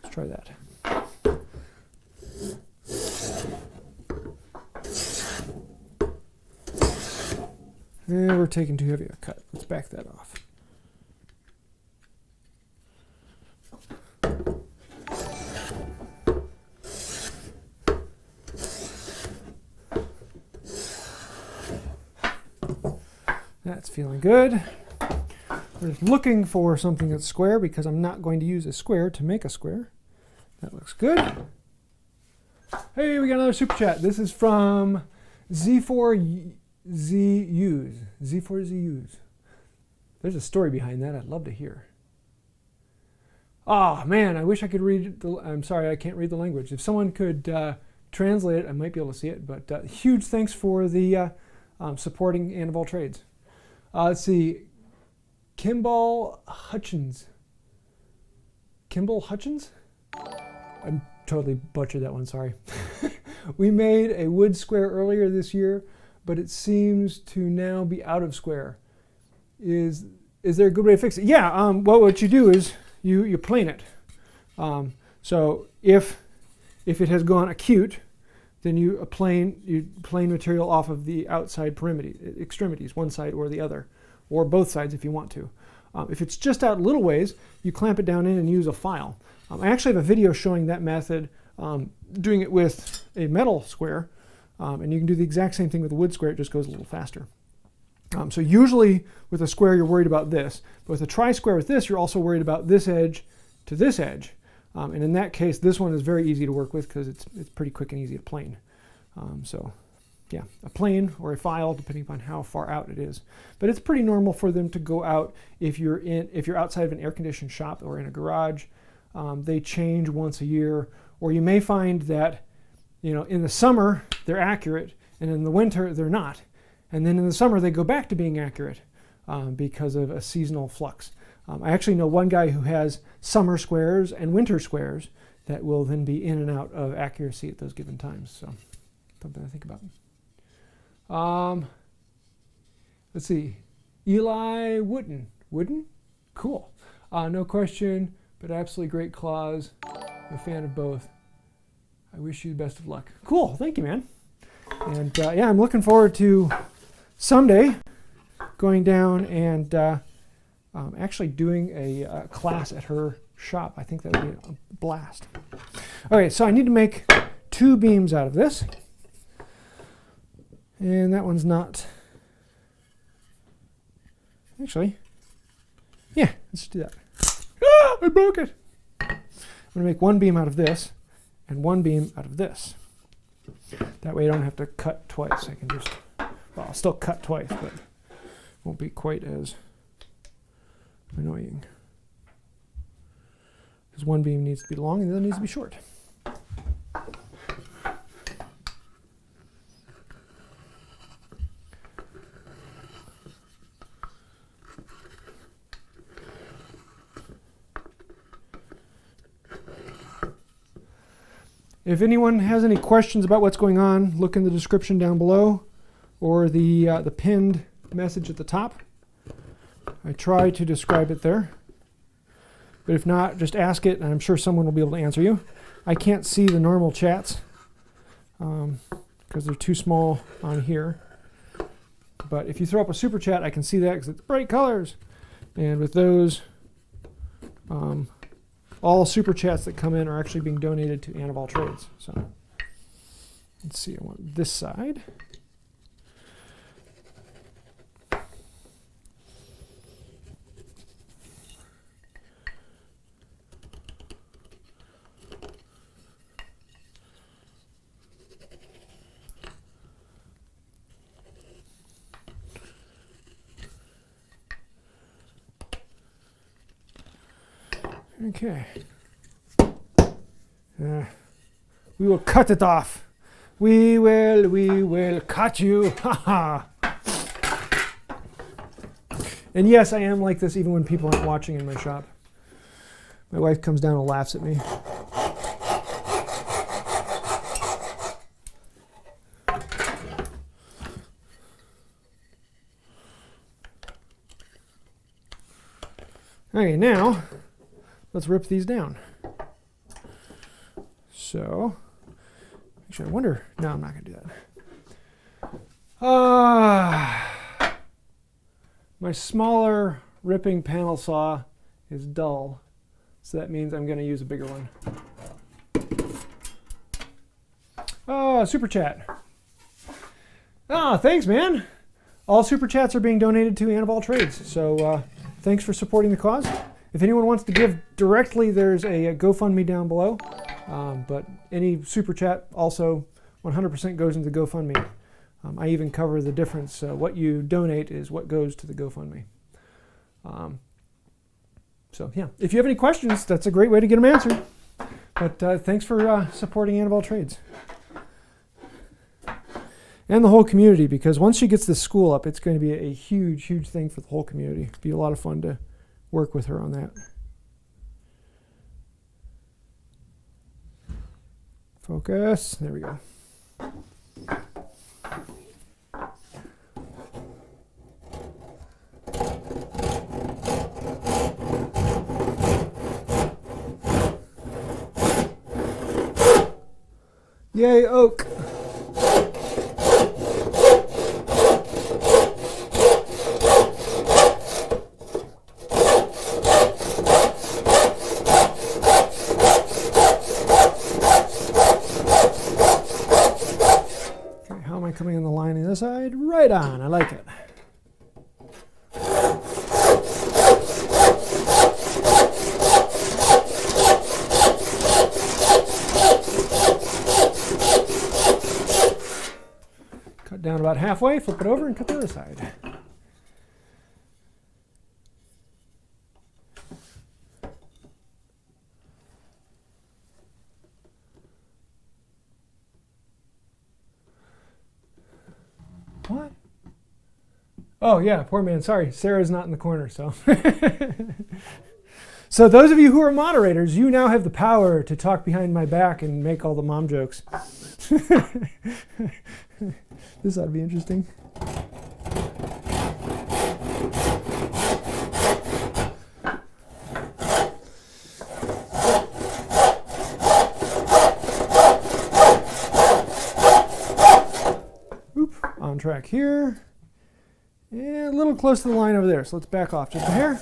[SPEAKER 1] Let's try that. And we're taking too heavy a cut. Let's back that off. That's feeling good. We're just looking for something that's square because I'm not going to use a square to make a square. That looks good. Hey, we got another super chat. This is from Z4ZUs. Z4ZUs. There's a story behind that I'd love to hear. Oh man, I wish I could read I'm sorry, I can't read the language. If someone could translate it, I might be able to see it. But huge thanks for the supporting Anne of All Trades. Let's see. Kimball Hutchins. Kimball Hutchins? I'm totally butchered that one, sorry. We made a wood square earlier this year, but it seems to now be out of square. Is there a good way to fix it? Yeah, well, what you do is you plane it. So if it has gone acute, then you plane material off of the outside extremities, one side or the other, or both sides if you want to. If it's just out a little ways, you clamp it down in and use a file. I actually have a video showing that method, doing it with a metal square, and you can do the exact same thing with a wood square, it just goes a little faster. So usually with a square you're worried about this, but with a tri-square with this you're also worried about this edge to this edge. And in that case this one is very easy to work with because it's pretty quick and easy to plane. So yeah, a plane or a file depending upon how far out it is. But it's pretty normal for them to go out if you're outside of an air-conditioned shop or in a garage. They change once a year, or you may find that in the summer they're accurate and in the winter they're not. And then in the summer they go back to being accurate because of a seasonal flux. I actually know one guy who has summer squares and winter squares that will then be in and out of accuracy at those given times. So something to think about. Let's see. Eli Wooden. Wooden? Cool. No question, but absolutely great claws. I'm a fan of both. I wish you the best of luck. Cool. Thank you, man. And yeah, I'm looking forward to someday going down and actually doing a class at her shop. I think that would be a blast. Okay, so I need to make 2 beams out of this. And that one's not. Actually, yeah, let's do that. Ah, I broke it. I'm going to make 1 beam out of this and 1 beam out of this. That way I don't have to cut twice. I can just, well, I'll still cut twice, but it won't be quite as annoying. Because 1 beam needs to be long and the other needs to be short. If anyone has any questions about what's going on, look in the description down below or the pinned message at the top. I try to describe it there. But if not, just ask it and I'm sure someone will be able to answer you. I can't see the normal chats because they're too small on here. But if you throw up a super chat, I can see that because it's bright colors. And with those, all super chats that come in are actually being donated to Antival Trades. So let's see, I want this side. Okay. We will cut it off. We will cut you. Ha ha. And yes, I am like this even when people aren't watching in my shop. My wife comes down and laughs at me. Okay, now let's rip these down. So, actually, I wonder. No, I'm not going to do that. My smaller ripping panel saw is dull, so that means I'm going to use a bigger one. Oh, super chat. Ah, thanks, man. All super chats are being donated to Antival Trades, so thanks for supporting the cause. If anyone wants to give directly, there's a GoFundMe down below. But any super chat also 100% goes into the GoFundMe. I even cover the difference. What you donate is what goes to the GoFundMe. So yeah, if you have any questions, that's a great way to get them answered. But thanks for supporting Antival Trades. And the whole community, because once she gets this school up, it's going to be a huge, huge thing for the whole community. It'll be a lot of fun to work with her on that. Focus. There we go. Yay, oak. Okay, how am I coming on the line on this side? Right on, I like it. Down about halfway, flip it over and cut the other side. What? Oh yeah, poor man, sorry. Sarah's not in the corner, so. So those of you who are moderators, you now have the power to talk behind my back and make all the mom jokes. This ought to be interesting. Oop, on track here. And a little close to the line over there, so let's back off just a hair.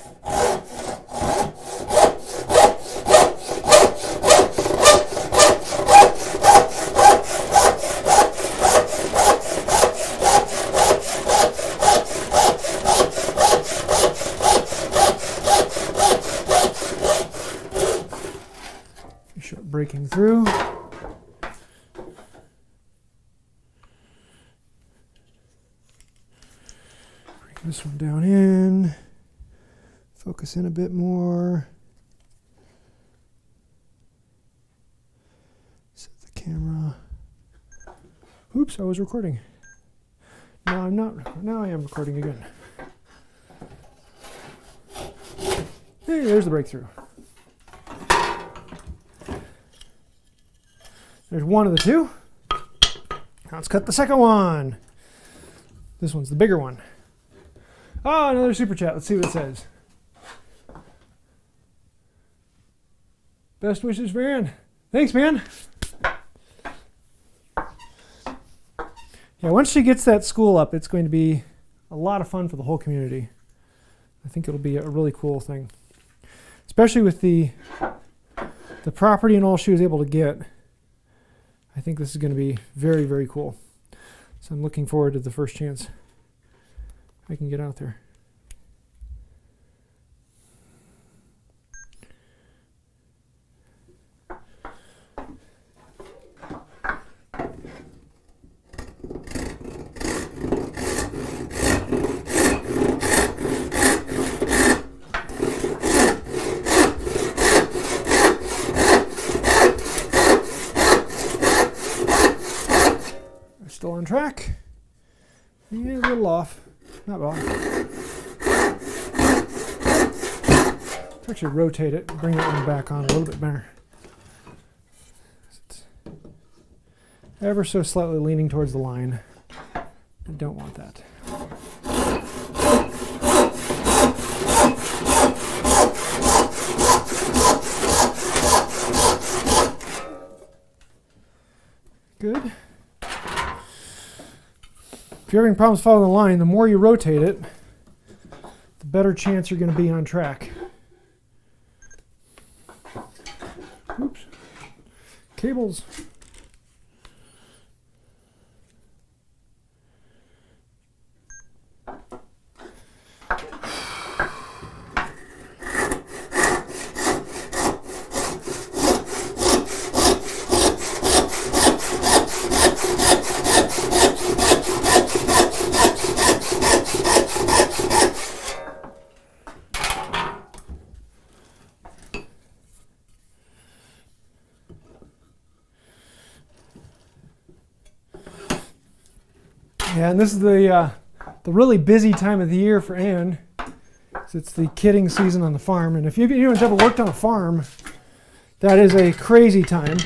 [SPEAKER 1] Breaking through. Bring this one down in. Focus in a bit more. Set the camera. Oops, I was recording. No, I'm not. Now I am recording again. Hey, there's the breakthrough. There's one of the two. Now let's cut the second one. This one's the bigger one. Oh, another super chat. Let's see what it says. Best wishes for Ann. Thanks, man. Yeah, once she gets that school up, it's going to be a lot of fun for the whole community. I think it'll be a really cool thing. Especially with the property and all she was able to get. I think this is going to be very, very cool. So I'm looking forward to the first chance I can get out there. Still on track. Yeah, a little off. Not well. Let's actually rotate it, bring that one back on a little bit better. It's ever so slightly leaning towards the line. I don't want that. Good. If you're having problems following the line, the more you rotate it, the better chance you're going to be on track. Oops. Cables. Yeah, and this is the really busy time of the year for Ann. It's the kidding season on the farm, and if anyone's ever worked on a farm, that is a crazy time.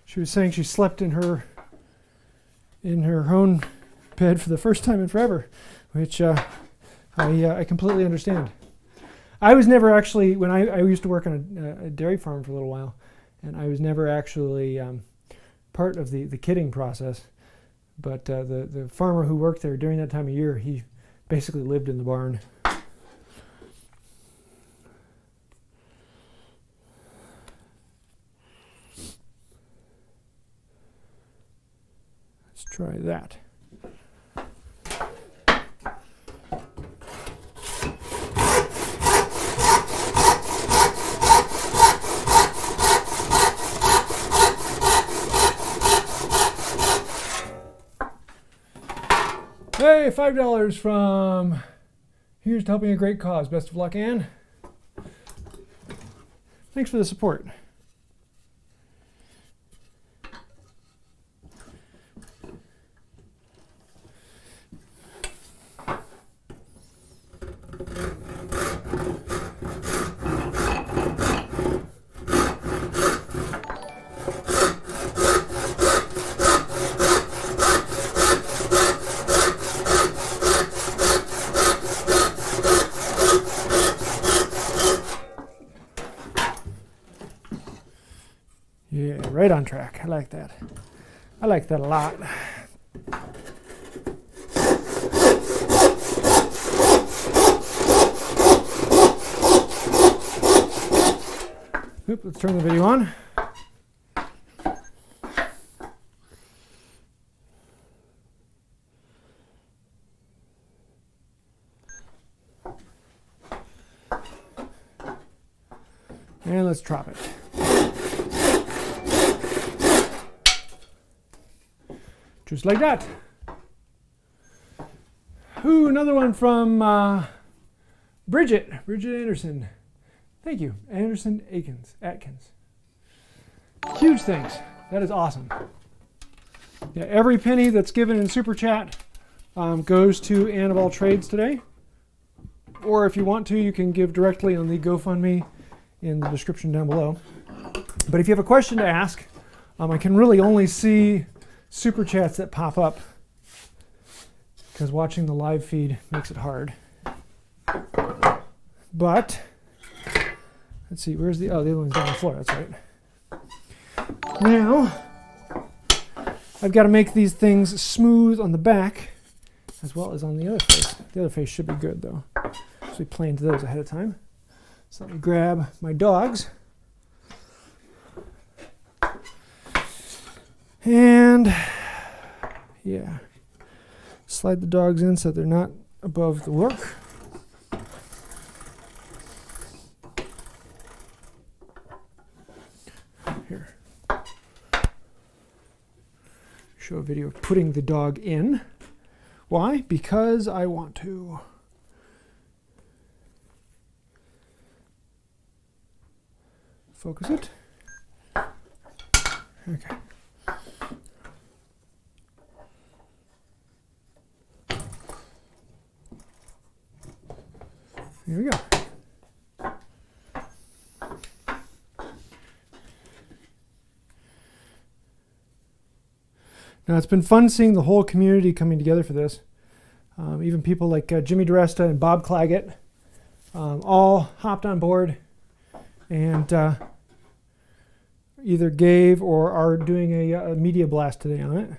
[SPEAKER 1] She was saying she slept in her own bed for the first time in forever, which I completely understand. I was never actually, when I used to work on a dairy farm for a little while, and I was never actually part of the kidding process. But the farmer who worked there during that time of year, he basically lived in the barn. Let's try that. Hey, $5 from Here's to Helping a Great Cause. Best of luck, Ann. Thanks for the support. Yeah, right on track. I like that. I like that a lot. Oop, let's turn the video on. And let's drop it. Just like that. Ooh, another one from Bridget Anderson. Thank you, Anderson Atkins. Huge thanks. That is awesome. Yeah, every penny that's given in Super Chat goes to Ann of All Trades today. Or if you want to, you can give directly on the GoFundMe in the description down below. But if you have a question to ask, I can really only see Super Chats that pop up because watching the live feed makes it hard. But let's see, where's the other one's down on the floor, that's right. Now I've got to make these things smooth on the back as well as on the other face. The other face should be good though. So we planed those ahead of time. So let me grab my dogs. And yeah, slide the dogs in so they're not above the work. Here. Show a video of putting the dog in. Why? Because I want to. Focus it. Okay. Here we go. Now it's been fun seeing the whole community coming together for this. Even people like Jimmy DeResta and Bob Claggett all hopped on board and either gave or are doing a media blast today on it.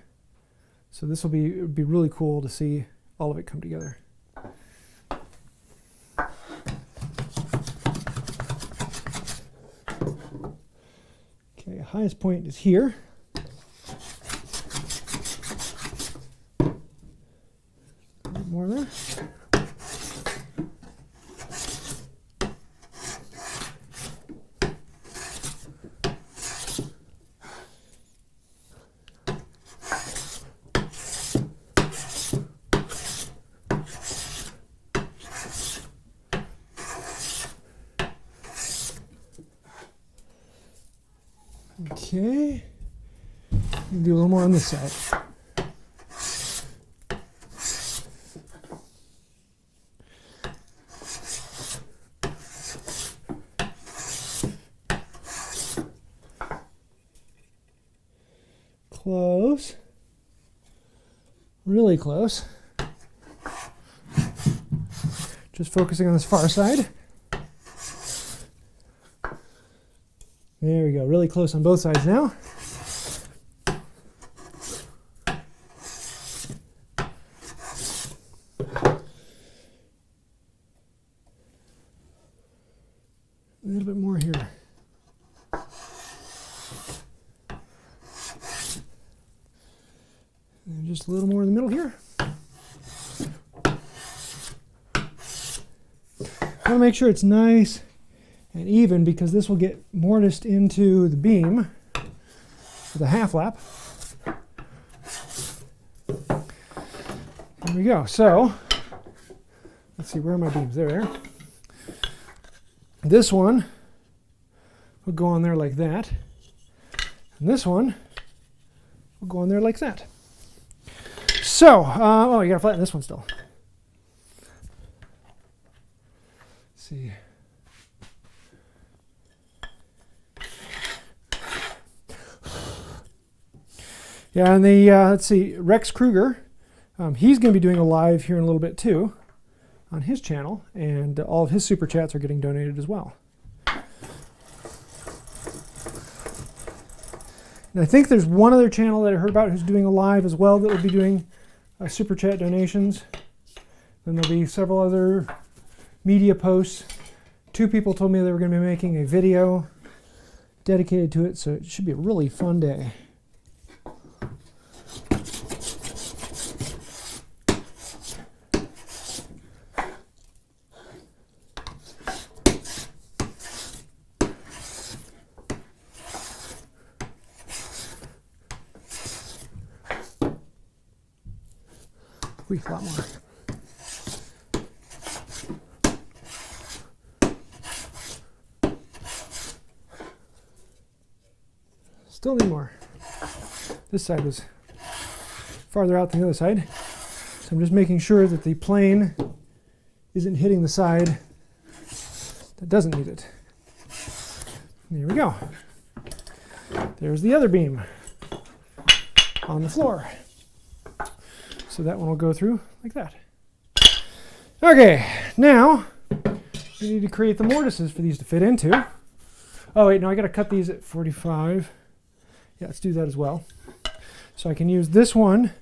[SPEAKER 1] So this will be really cool to see all of it come together. Okay, highest point is here. A bit more there. Okay, do a little more on this side. Close. Really close. Just focusing on this far side. There we go. Really close on both sides now. A little bit more here. And just a little more in the middle here. I want to make sure it's nice and even because this will get mortised into the beam with a half lap. There we go. So let's see, where are my beams? There they are. This one will go on there like that. And this one will go on there like that. So, oh, you gotta flatten this one still. Let's see. Yeah, and the, let's see, Rex Kruger, he's going to be doing a live here in a little bit too on his channel, and all of his super chats are getting donated as well. And I think there's one other channel that I heard about who's doing a live as well that will be doing super chat donations. Then there'll be several other media posts. 2 people told me they were going to be making a video dedicated to it, so it should be a really fun day. A lot more. Still need more. This side was farther out than the other side. So I'm just making sure that the plane isn't hitting the side that doesn't need it. There we go. There's the other beam on the floor. So that one will go through like that. Okay, now we need to create the mortises for these to fit into. Oh wait, no, I gotta cut these at 45. Yeah, let's do that as well. So I can use this one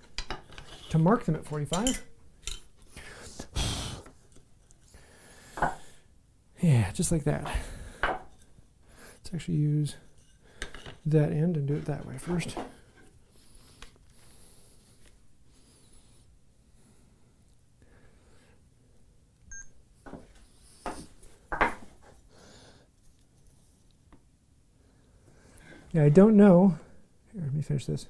[SPEAKER 1] to mark them at 45. Yeah, just like that. Let's actually use that end and do it that way first. Yeah, I don't know. Here, let me finish this.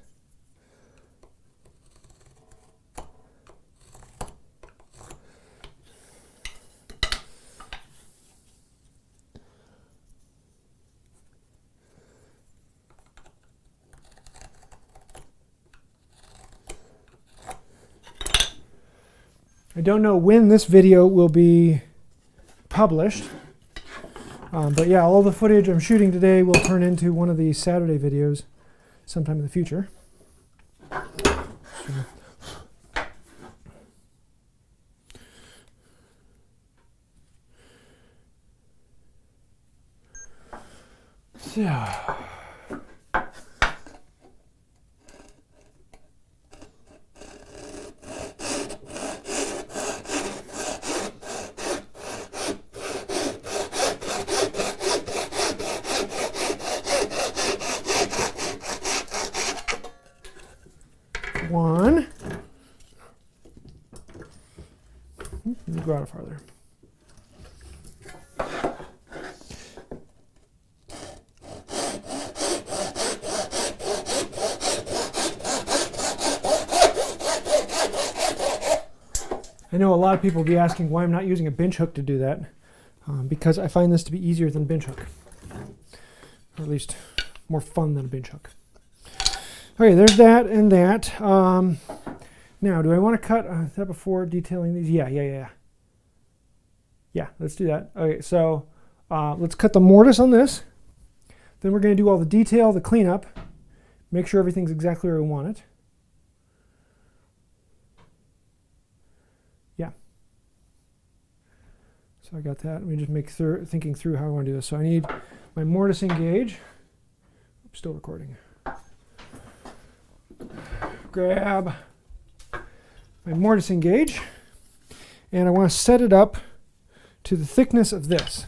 [SPEAKER 1] I don't know when this video will be published. But yeah, all the footage I'm shooting today will turn into one of the Saturday videos sometime in the future. So. One. Let me go out farther. I know a lot of people will be asking why I'm not using a bench hook to do that, because I find this to be easier than a bench hook, or at least more fun than a bench hook. Okay, there's that and that. Now, do I want to cut that before detailing these? Yeah, let's do that. Okay, so let's cut the mortise on this. Then we're going to do all the detail, the cleanup, make sure everything's exactly where we want it. Yeah. So I got that. Let me just make thinking through how I want to do this. So I need my mortising gauge. I'm still recording. Grab my mortising gauge, and I want to set it up to the thickness of this.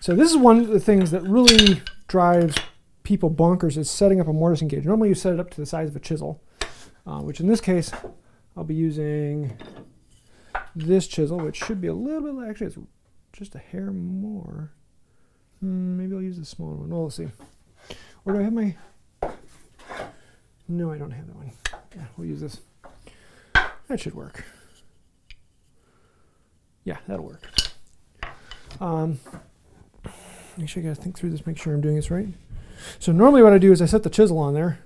[SPEAKER 1] So this is one of the things that really drives people bonkers, is setting up a mortising gauge. Normally you set it up to the size of a chisel, which in this case I'll be using this chisel, which should be a little bit, actually it's just a hair more. Maybe I'll use the smaller one. Well, we'll see. Or do I have my... No, I don't have that one. Yeah, we'll use this. That should work. Yeah, that'll work. Actually, I gotta think through this, make sure I'm doing this right. So normally what I do is I set the chisel on there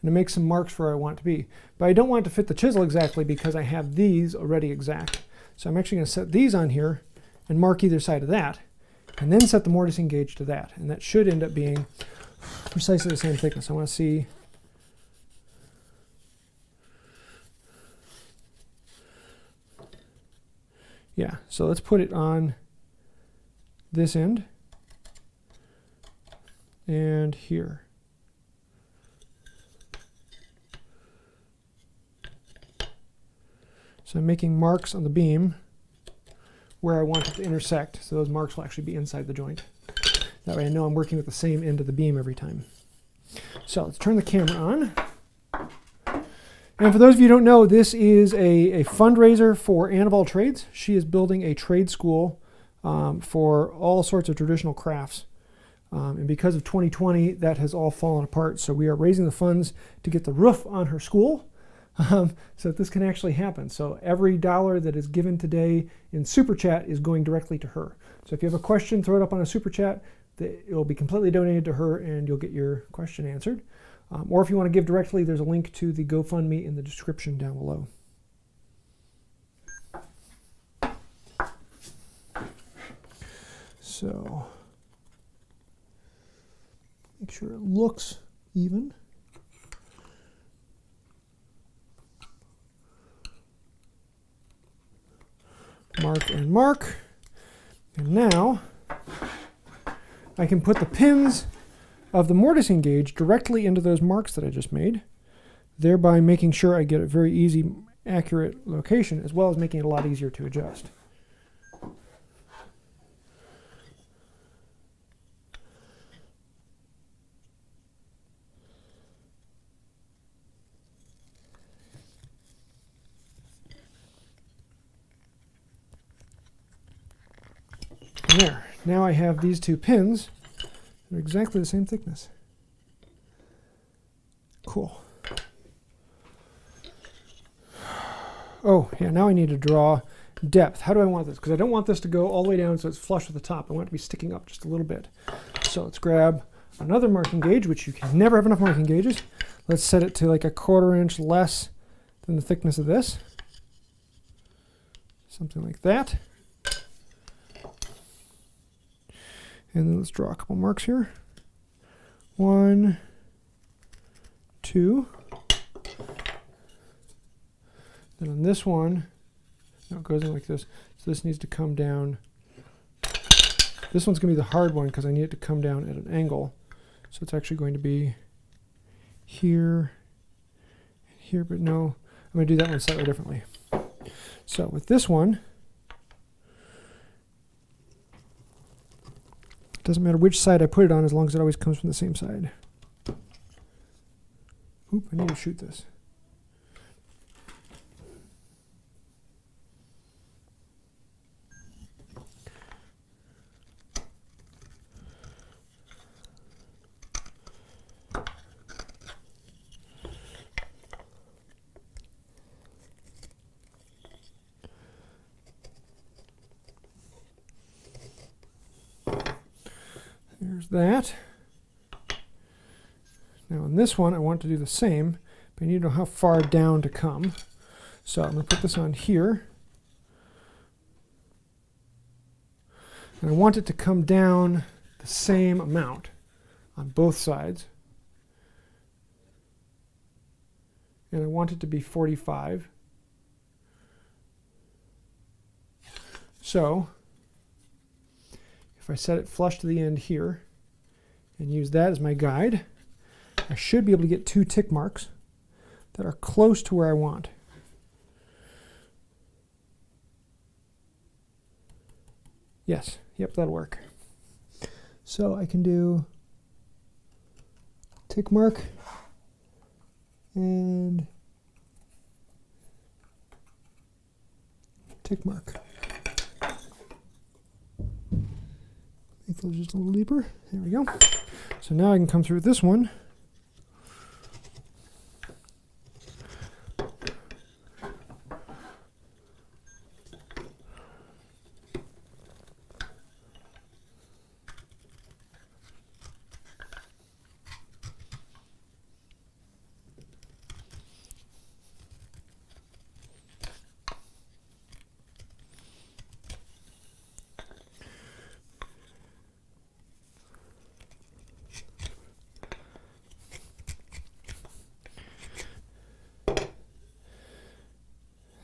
[SPEAKER 1] and I make some marks where I want it to be. But I don't want it to fit the chisel exactly because I have these already exact. So I'm actually gonna set these on here and mark either side of that, and then set the mortising gauge to that. And that should end up being precisely the same thickness. I wanna see. Yeah, so let's put it on this end and here. So I'm making marks on the beam where I want it to intersect, so those marks will actually be inside the joint. That way I know I'm working with the same end of the beam every time. So let's turn the camera on. And for those of you who don't know, this is a fundraiser for Anne of all trades. She is building a trade school for all sorts of traditional crafts. And because of 2020, that has all fallen apart. So we are raising the funds to get the roof on her school so that this can actually happen. So every dollar that is given today in Super Chat is going directly to her. So if you have a question, throw it up on a Super Chat. It will be completely donated to her and you'll get your question answered. Or if you want to give directly, there's a link to the GoFundMe in the description down below. So, make sure it looks even. Mark and mark. And now, I can put the pins of the mortising gauge directly into those marks that I just made, thereby making sure I get a very easy, accurate location, as well as making it a lot easier to adjust. And there. Now I have these two pins. They're exactly the same thickness. Cool. Oh, yeah, now I need to draw depth. How do I want this? Because I don't want this to go all the way down so it's flush with the top. I want it to be sticking up just a little bit. So let's grab another marking gauge, which you can never have enough marking gauges. Let's set it to like a 1/4 inch less than the thickness of this. Something like that. And then let's draw a couple marks here. 1, 2. Then on this one, no, it goes in like this. So this needs to come down. This one's going to be the hard one because I need it to come down at an angle. So it's actually going to be here, here, but no, I'm going to do that one slightly differently. So with this one, it doesn't matter which side I put it on as long as it always comes from the same side. Oop, I need to shoot this. There's that. Now on this one, I want to do the same, but I need to know how far down to come. So I'm going to put this on here. And I want it to come down the same amount on both sides. and I want it to be 45. So if I set it flush to the end here and use that as my guide, I should be able to get 2 tick marks that are close to where I want. Yes, yep, that'll work. So I can do tick mark and tick mark. Make those just a little deeper. There we go. So now I can come through with this one.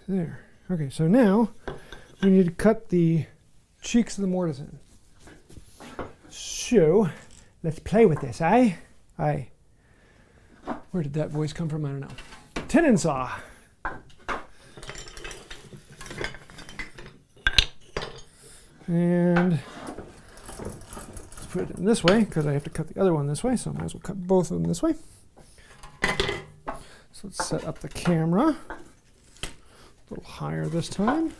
[SPEAKER 1] There. Okay, so now we need to cut the cheeks of the mortise in. So let's play with this, eh? Aye. Where did that voice come from? I don't know. Tenon saw. And let's put it in this way because I have to cut the other one this way, so I might as well cut both of them this way. So let's set up the camera. A little higher this time.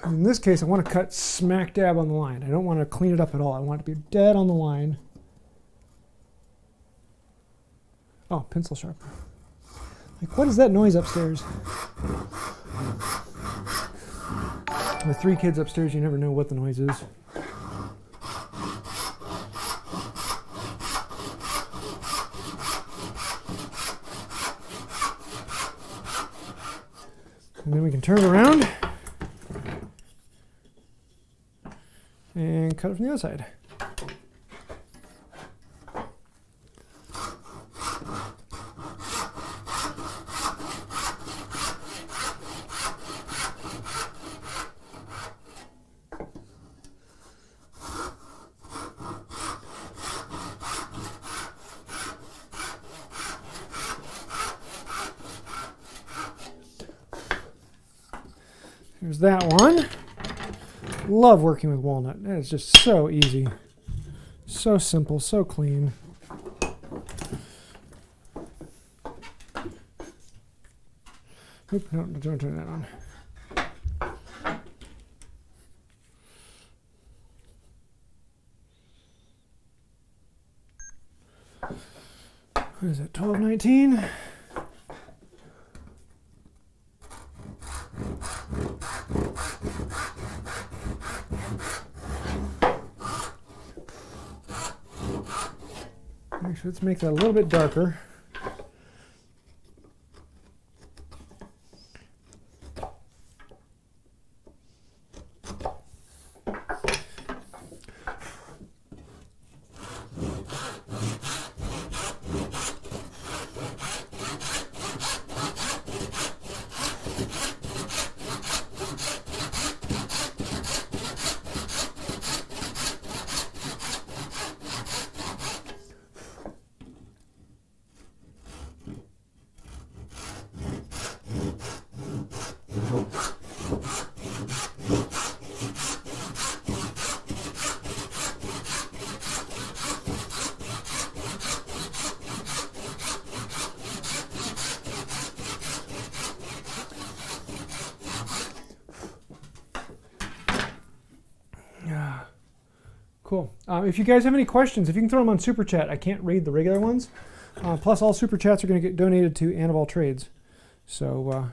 [SPEAKER 1] In this case, I want to cut smack dab on the line. I don't want to clean it up at all. I want it to be dead on the line. Oh, pencil sharpener. Like, what is that noise upstairs? With 3 kids upstairs, you never know what the noise is. And then we can turn it around and cut it from the other side. Here's that one. Love working with walnut. That is just so easy. So simple, so clean. Oop, no, don't turn that on. What is it, 1219? Actually, let's make that a little bit darker. Cool. If you guys have any questions, if you can throw them on Super Chat. I can't read the regular ones. Plus, all Super Chats are going to get donated to Annival Trades. So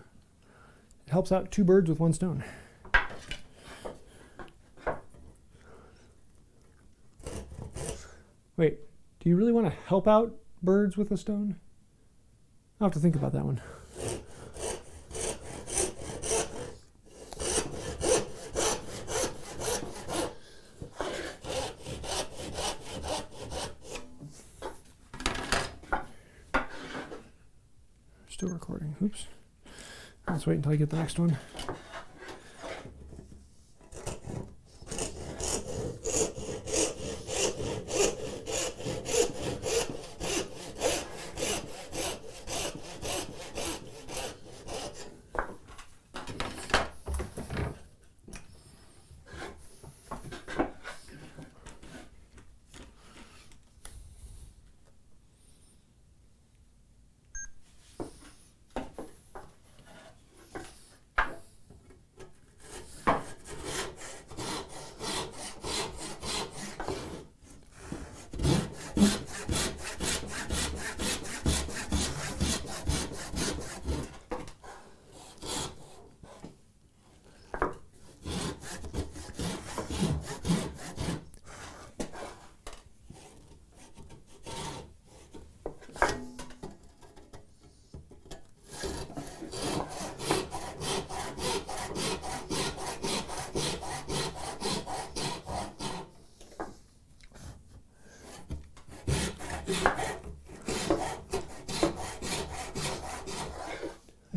[SPEAKER 1] it helps out 2 birds with 1 stone. Wait, do you really want to help out birds with a stone? I'll have to think about that one. Still recording. Oops. Let's wait until I get the next one.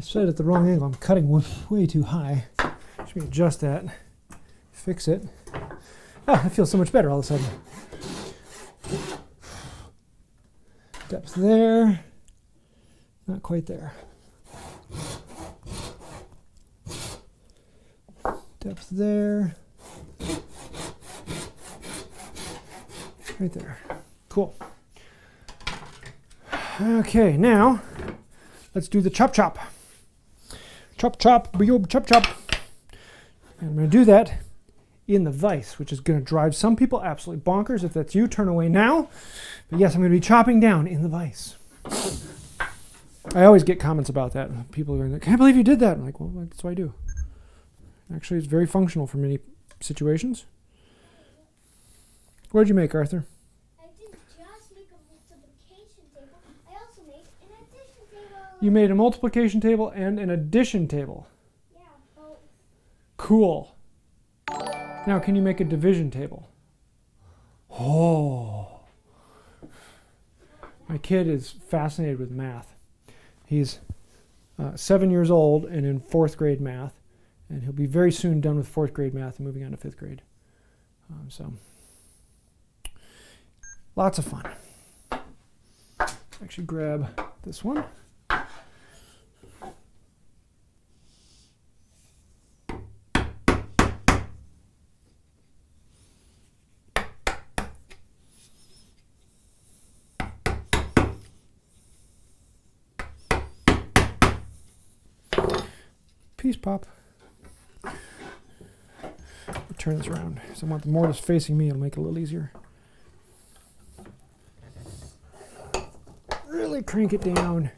[SPEAKER 1] Set at the wrong angle. I'm cutting way too high. Let me adjust that. Fix it. Ah, it feels so much better all of a sudden. Depth there. Not quite there. Depth there. Right there. Cool. Okay, now let's do the chop chop. Chop, chop, boyob, chop, chop. And I'm going to do that in the vise, which is going to drive some people absolutely bonkers. If that's you, turn away now. But yes, I'm going to be chopping down in the vise. I always get comments about that. People are like, I can't believe you did that. I'm like, well, that's what I do. Actually, it's very functional for many situations. What did you make, Arthur?
[SPEAKER 2] I didn't just make a multiplication table. I also made an addition table.
[SPEAKER 1] You made a multiplication table and an addition table.
[SPEAKER 2] Yeah, both.
[SPEAKER 1] Cool. Now, can you make a division table? Oh. My kid is fascinated with math. He's 7 years old and in 4th grade math. And he'll be very soon done with 4th grade math and moving on to 5th grade. So, lots of fun. Actually grab this one. Peace pop. Turn this around because I want the mortise facing me. It'll make it a little easier. Really crank it down.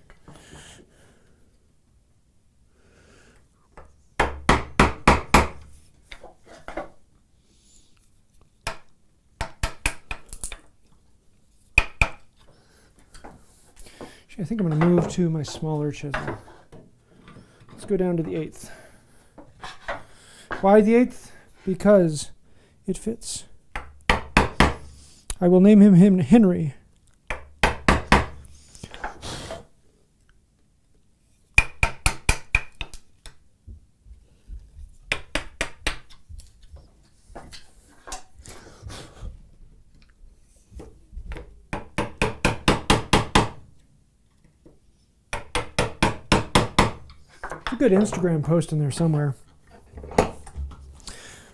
[SPEAKER 1] Actually, I think I'm going to move to my smaller chisel. Let's go down to the 1/8. Why the 1/8? Because it fits. I will name him Henry. A good Instagram post in there somewhere.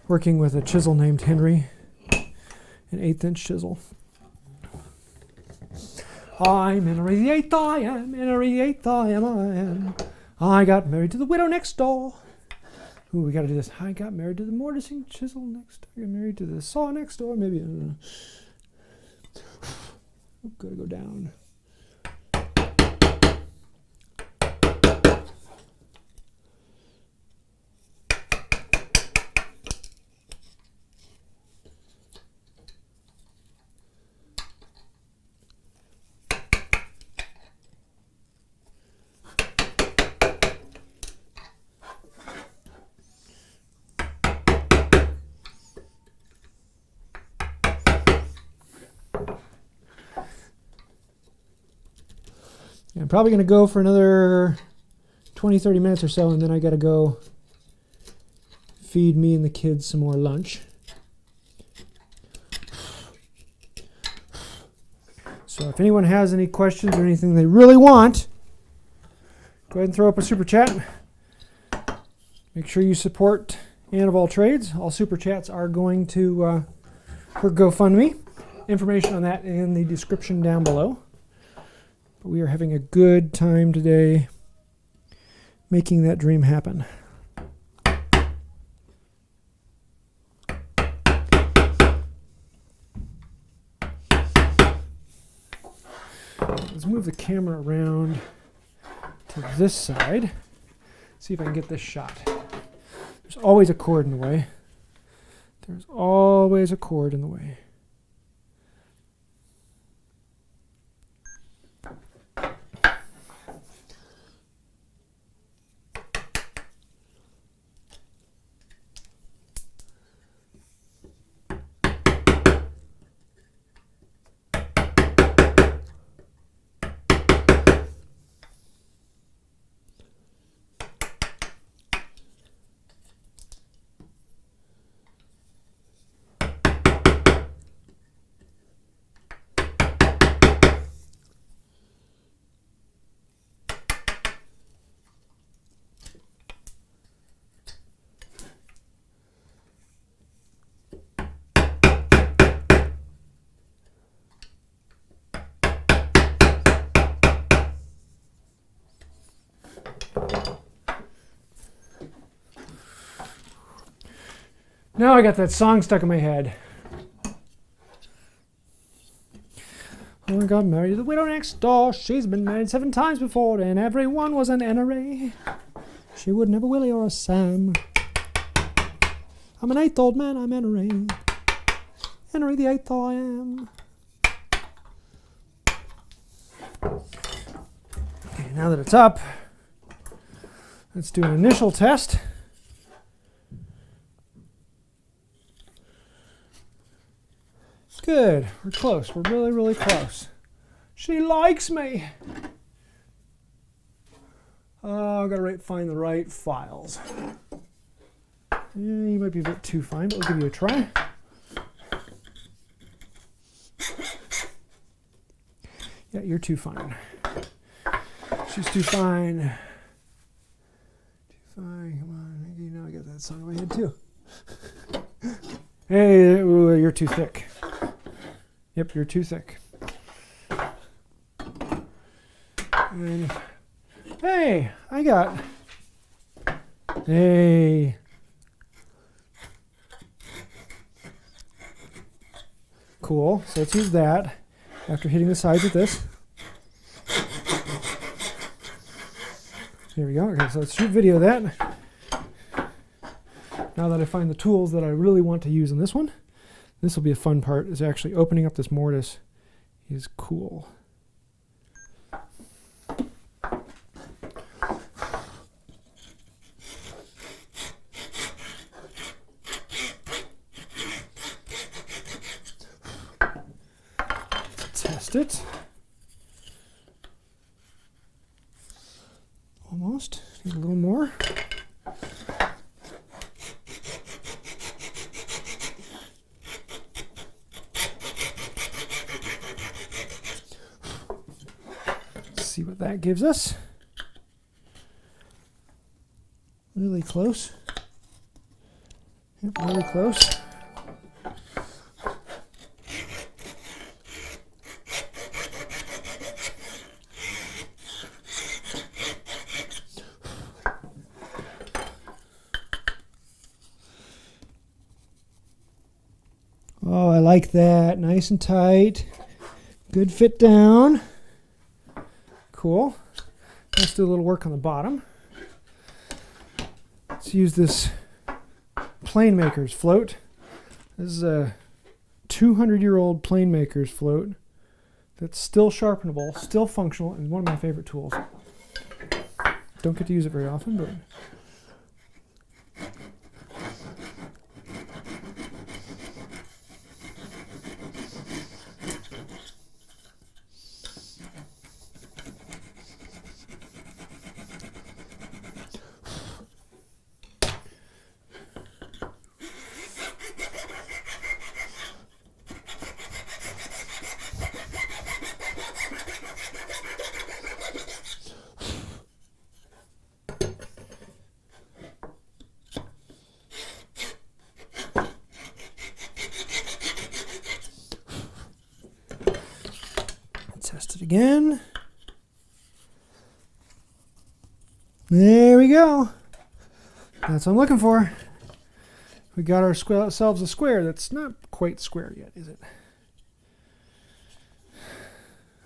[SPEAKER 1] Working with a chisel named Henry, an 1/8-inch chisel. I'm Henry the 8th, I am Henry the 8th, I am. I got married to the widow next door. Ooh, we got to do this. I got married to the mortising chisel next door. I got married to the saw next door. Maybe. Gotta go down. I'm probably going to go for another 20-30 minutes or so, and then I got to go feed me and the kids some more lunch. So if anyone has any questions or anything they really want, go ahead and throw up a super chat. Make sure you support Ann of All Trades. All super chats are going to her GoFundMe. Information on that in the description down below. But we are having a good time today making that dream happen. Let's move the camera around to this side. See if I can get this shot. There's always a cord in the way. There's always a cord in the way. Now I got that song stuck in my head. Oh, I got married to the widow next door. She's been married 7 times before, and every one was an NRA. She wouldn't have a Willie or a Sam. I'm an 8th old man, I'm NRA. NRA the 8th I am. Okay, now that it's up, let's do an initial test. Good. We're close. We're really, really close. She likes me. Oh, I've got to find the right files. Yeah, you might be a bit too fine, but we'll give you a try. Yeah, you're too fine. She's too fine. Too fine. Come on. You know I got that song in my head too. Hey, you're too thick. Yep, you're too thick. And, hey, I got. Hey. Cool. So let's use that after hitting the sides with this. Here we go. Okay, so let's shoot video of that. Now that I find the tools that I really want to use in this one. This will be a fun part, is actually opening up this mortise is cool. Test it. Almost. Need a little more. See what that gives us. Really close. Yep, really close. Oh, I like that. Nice and tight. Good fit down. Cool. Let's do a little work on the bottom. Let's use this Plane Maker's float. This is a 200-year-old Plane Maker's float that's still sharpenable, still functional, and one of my favorite tools. Don't get to use it very often, but test it again. There we go. That's what I'm looking for. We got ourselves a square that's not quite square yet, is it?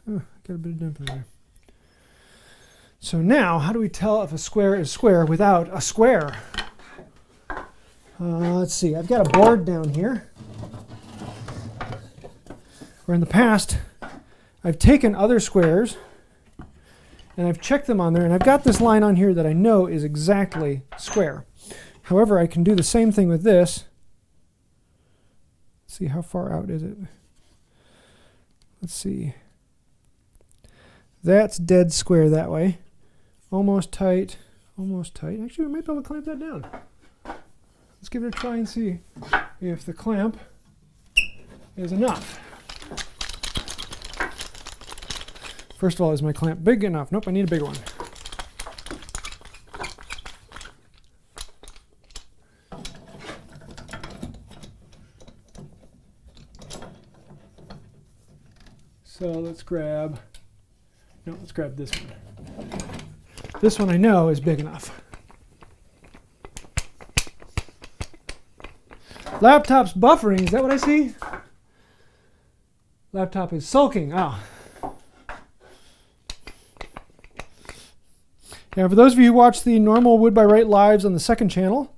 [SPEAKER 1] Oh, got a bit of dimple there. So now, how do we tell if a square is square without a square? Let's see. I've got a board down here where in the past I've taken other squares and I've checked them on there, and I've got this line on here that I know is exactly square. However, I can do the same thing with this. Let's see, how far out is it? Let's see. That's dead square that way. Almost tight, almost tight. Actually, we might be able to clamp that down. Let's give it a try and see if the clamp is enough. First of all, is my clamp big enough? Nope, I need a bigger one. So let's grab this one. This one I know is big enough. Laptop's buffering, is that what I see? Laptop is sulking. Ah. Now, for those of you who watch the normal Wood by Right lives on the second channel,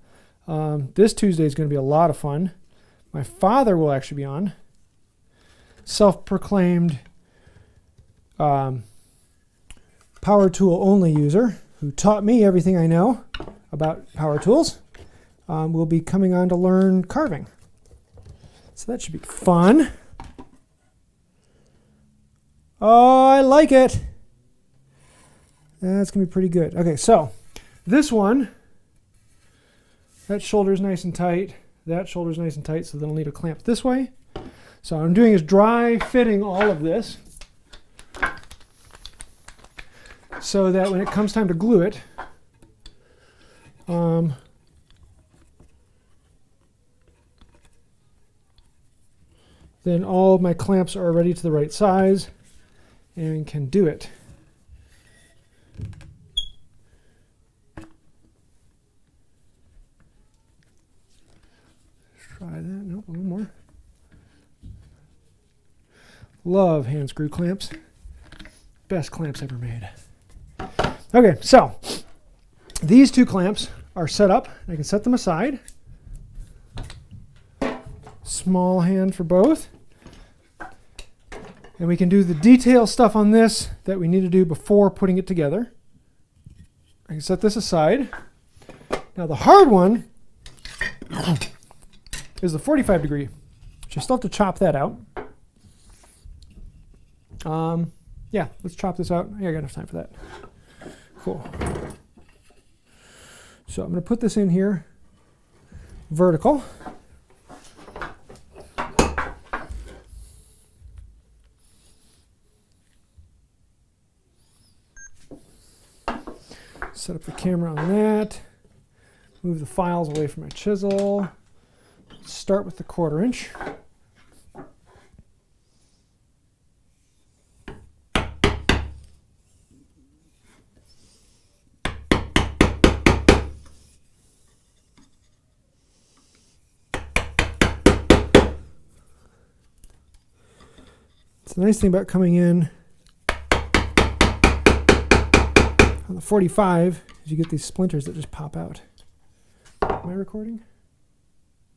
[SPEAKER 1] this Tuesday is going to be a lot of fun. My father will actually be on. Self-proclaimed power tool only user who taught me everything I know about power tools. Will be coming on to learn carving. So that should be fun. Oh, I like it. That's going to be pretty good. Okay, so this one, that shoulder's nice and tight. That shoulder's nice and tight, so then I'll need a clamp this way. So what I'm doing is dry fitting all of this so that when it comes time to glue it, then all of my clamps are ready to the right size and can do it. Try that. Nope, a little more. Love hand screw clamps. Best clamps ever made. Okay, so these two clamps are set up. I can set them aside. Small hand for both. And we can do the detail stuff on this that we need to do before putting it together. I can set this aside. Now the hard one is the 45 degree, which I still have to chop that out. Yeah, let's chop this out. Yeah, I got enough time for that. Cool. So I'm going to put this in here vertical. Set up the camera on that. Move the files away from my chisel. Start with the 1/4 inch. So the nice thing about coming in on the 45 is you get these splinters that just pop out. Am I recording?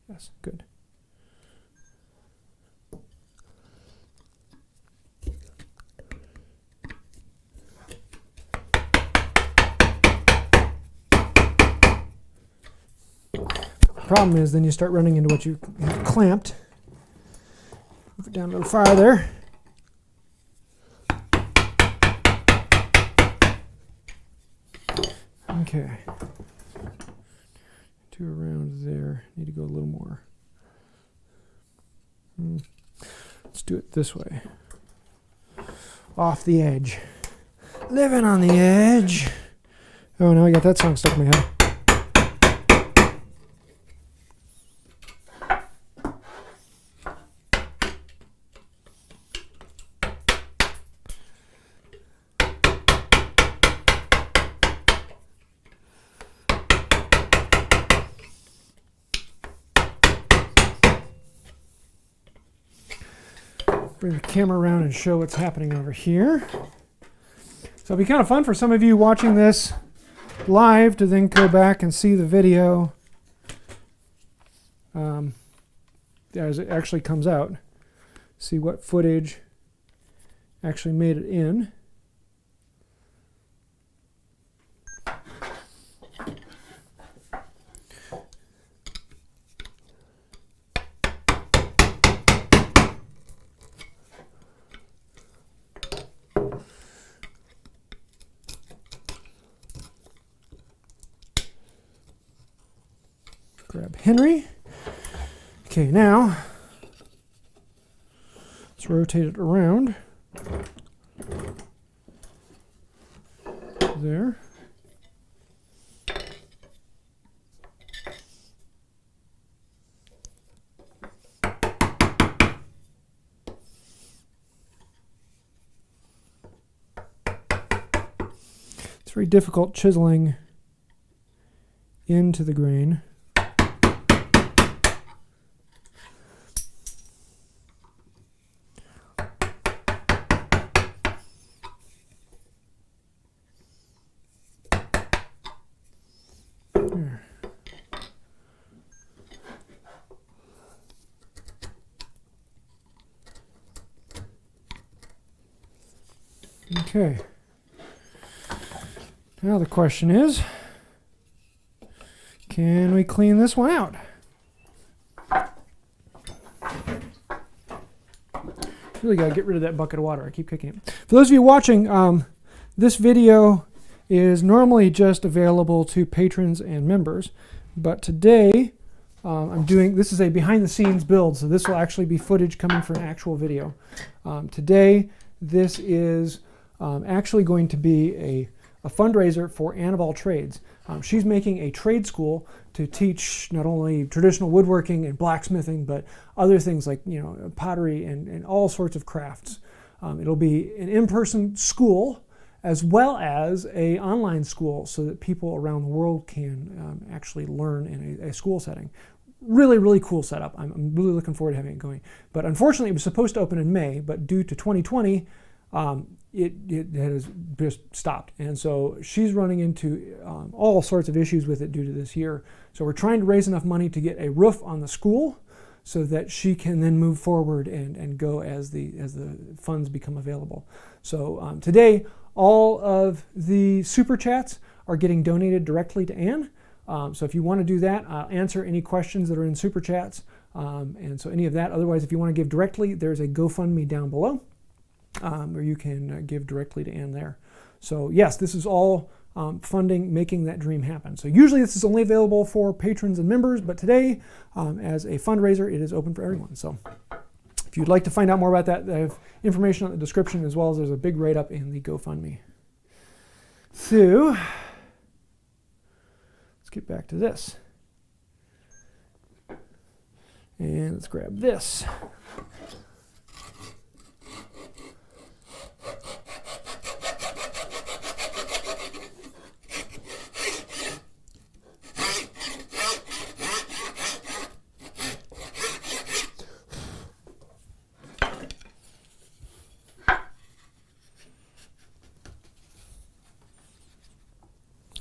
[SPEAKER 1] Yes, good. Problem is then you start running into what you have clamped. Move it down a little farther. Okay. 2 around there. Need to go a little more. Let's do it this way. Off the edge. Living on the edge. Oh, now I got that song stuck in my head. Bring the camera around and show what's happening over here. So it'll be kind of fun for some of you watching this live to then go back and see the video as it actually comes out. See what footage actually made it in. Grab Henry. Okay, now let's rotate it around. There. It's very difficult chiseling into the grain. Okay. Now the question is, can we clean this one out? Really got to get rid of that bucket of water. I keep kicking it. For those of you watching, this video is normally just available to patrons and members, but today this is a behind the scenes build, so this will actually be footage coming from an actual video. Today, this is actually going to be a fundraiser for Anne of all trades. She's making a trade school to teach not only traditional woodworking and blacksmithing, but other things like pottery and all sorts of crafts. It'll be an in-person school as well as a online school so that people around the world can actually learn in a school setting. Really, really cool setup. I'm really looking forward to having it going. But unfortunately, it was supposed to open in May, but due to 2020, it has just stopped. And so she's running into all sorts of issues with it due to this year. So we're trying to raise enough money to get a roof on the school so that she can then move forward and go as the funds become available. So today, all of the super chats are getting donated directly to Anne. So if you want to do that, I'll answer any questions that are in super chats. And so any of that. Otherwise, if you want to give directly, there's a GoFundMe down below. Or you can give directly to Anne there. So yes, this is all funding making that dream happen. So usually this is only available for patrons and members, but today, as a fundraiser, it is open for everyone. So if you'd like to find out more about that, I have information in the description, as well as there's a big write-up in the GoFundMe. So let's get back to this. And let's grab this.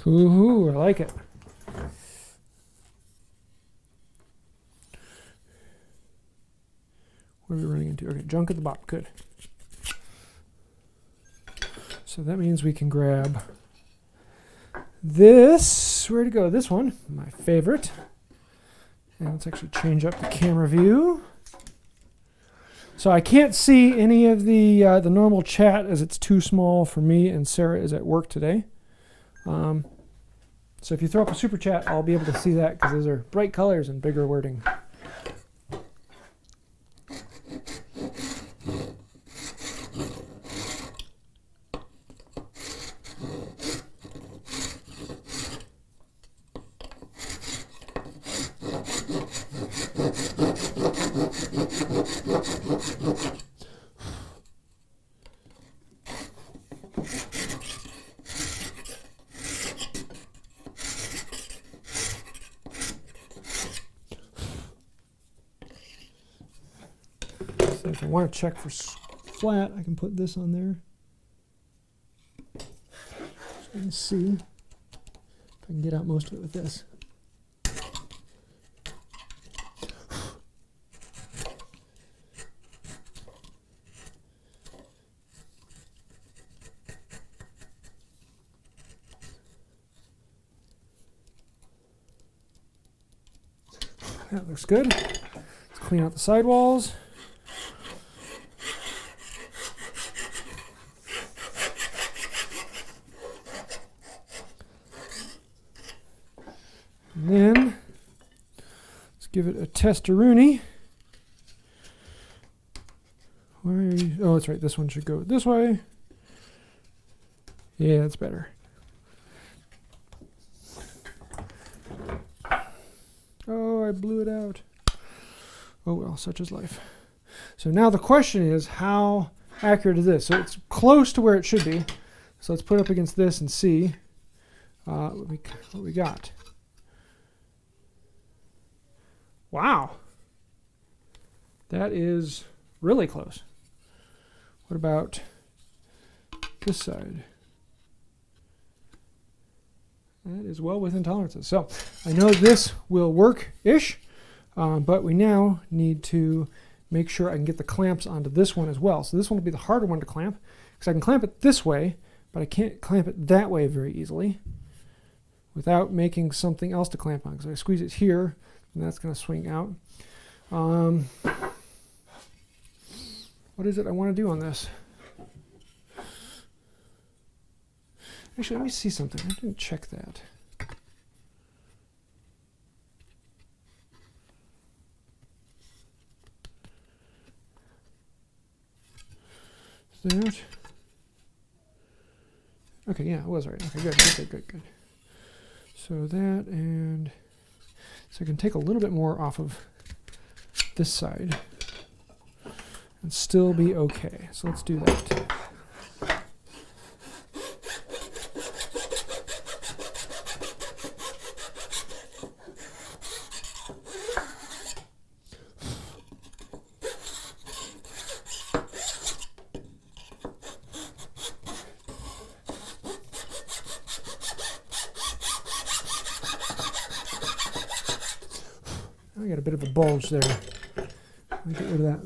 [SPEAKER 1] Ooh, I like it. What are we running into? Okay, junk at the bottom. Good. So that means we can grab this. Where'd it go? This one, my favorite. And let's actually change up the camera view. So I can't see any of the normal chat as it's too small for me, and Sarah is at work today. So if you throw up a super chat, I'll be able to see that because those are bright colors and bigger wording. So if I want to check for flat, I can put this on there. Just going to see if I can get out most of it with this. That looks good. Let's clean out the sidewalls. And then let's give it a testaroonie. Where are you? Oh, that's right. This one should go this way. Yeah, that's better. Oh, I blew it out. Oh well, such is life. So now the question is, how accurate is this? So it's close to where it should be. So let's put it up against this and see what we got. Wow. That is really close. What about this side? That is well within tolerances. So I know this will work-ish, but we now need to make sure I can get the clamps onto this one as well. So this one will be the harder one to clamp, because I can clamp it this way, but I can't clamp it that way very easily without making something else to clamp on. Because I squeeze it here, and that's going to swing out. What is it I want to do on this? Actually, let me see something. I didn't check that. That. Okay, yeah, it was right. Okay, good. So that, and so I can take a little bit more off of this side and still be okay. So let's do that. I got a bit of a bulge there. Let me get rid of that.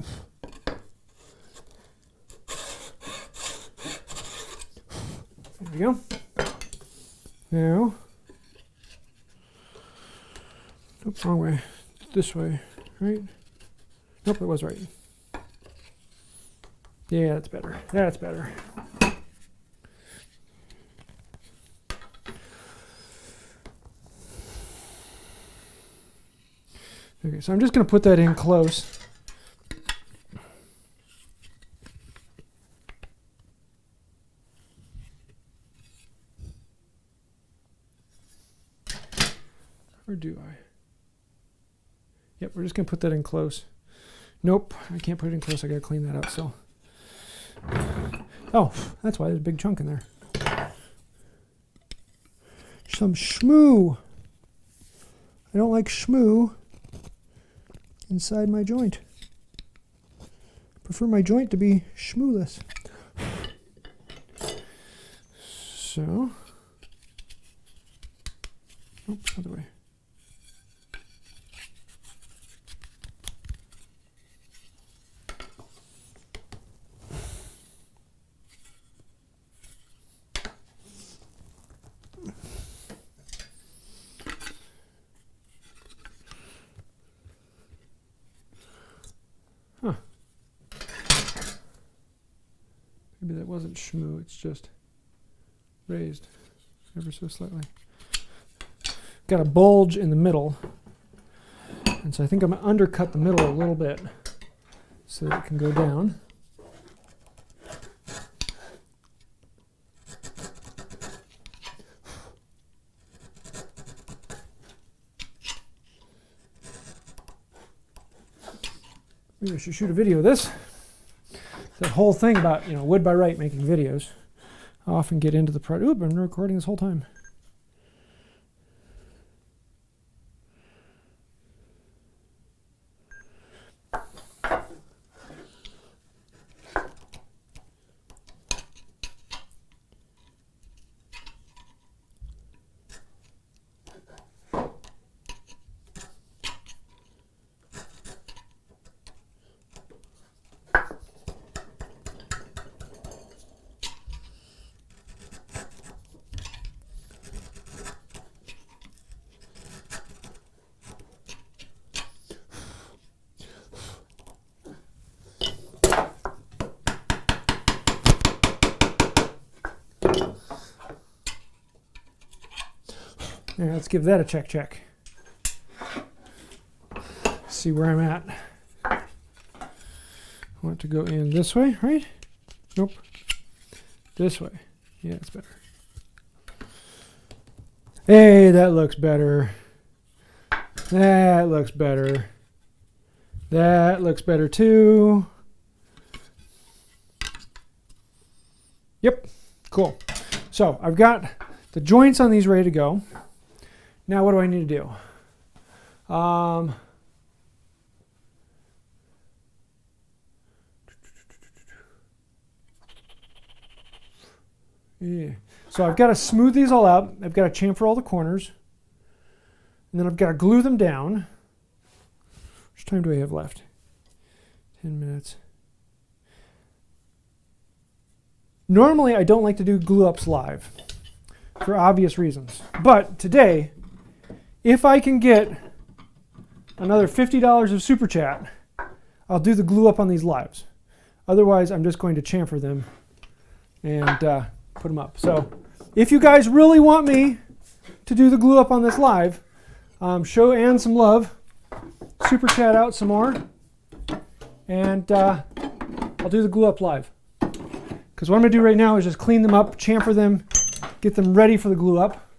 [SPEAKER 1] There we go. Now, nope, wrong way. This way, right? Nope, it was right. Yeah, that's better. That's better. Okay, so I'm just going to put that in close. Or do I? Yep, we're just going to put that in close. Nope, I can't put it in close. I got to clean that up. So, oh, that's why there's a big chunk in there. Some shmoo. I don't like shmoo inside my joint. I prefer my joint to be shmooless. So, Oops, other way. Huh. Maybe that wasn't shmoo, it's just raised ever so slightly. Got a bulge in the middle, and so I think I'm going to undercut the middle a little bit so that it can go down. Maybe I should shoot a video of this. That whole thing about, Wood by Right making videos. I often get into the project. Oop, I've been recording this whole time. Yeah, let's give that a check. See where I'm at. I want to go in this way, right? Nope. This way. Yeah, it's better. Hey, that looks better. That looks better. That looks better too. Yep, cool. So I've got the joints on these ready to go. Now what do I need to do? Yeah. So I've got to smooth these all out. I've got to chamfer all the corners. And then I've got to glue them down. How much time do I have left? 10 minutes. Normally I don't like to do glue ups live for obvious reasons. But today, if I can get another $50 of Super Chat, I'll do the glue up on these lives. Otherwise, I'm just going to chamfer them and put them up. So if you guys really want me to do the glue up on this live, show Ann some love, Super Chat out some more, and I'll do the glue up live. Because what I'm going to do right now is just clean them up, chamfer them, get them ready for the glue up.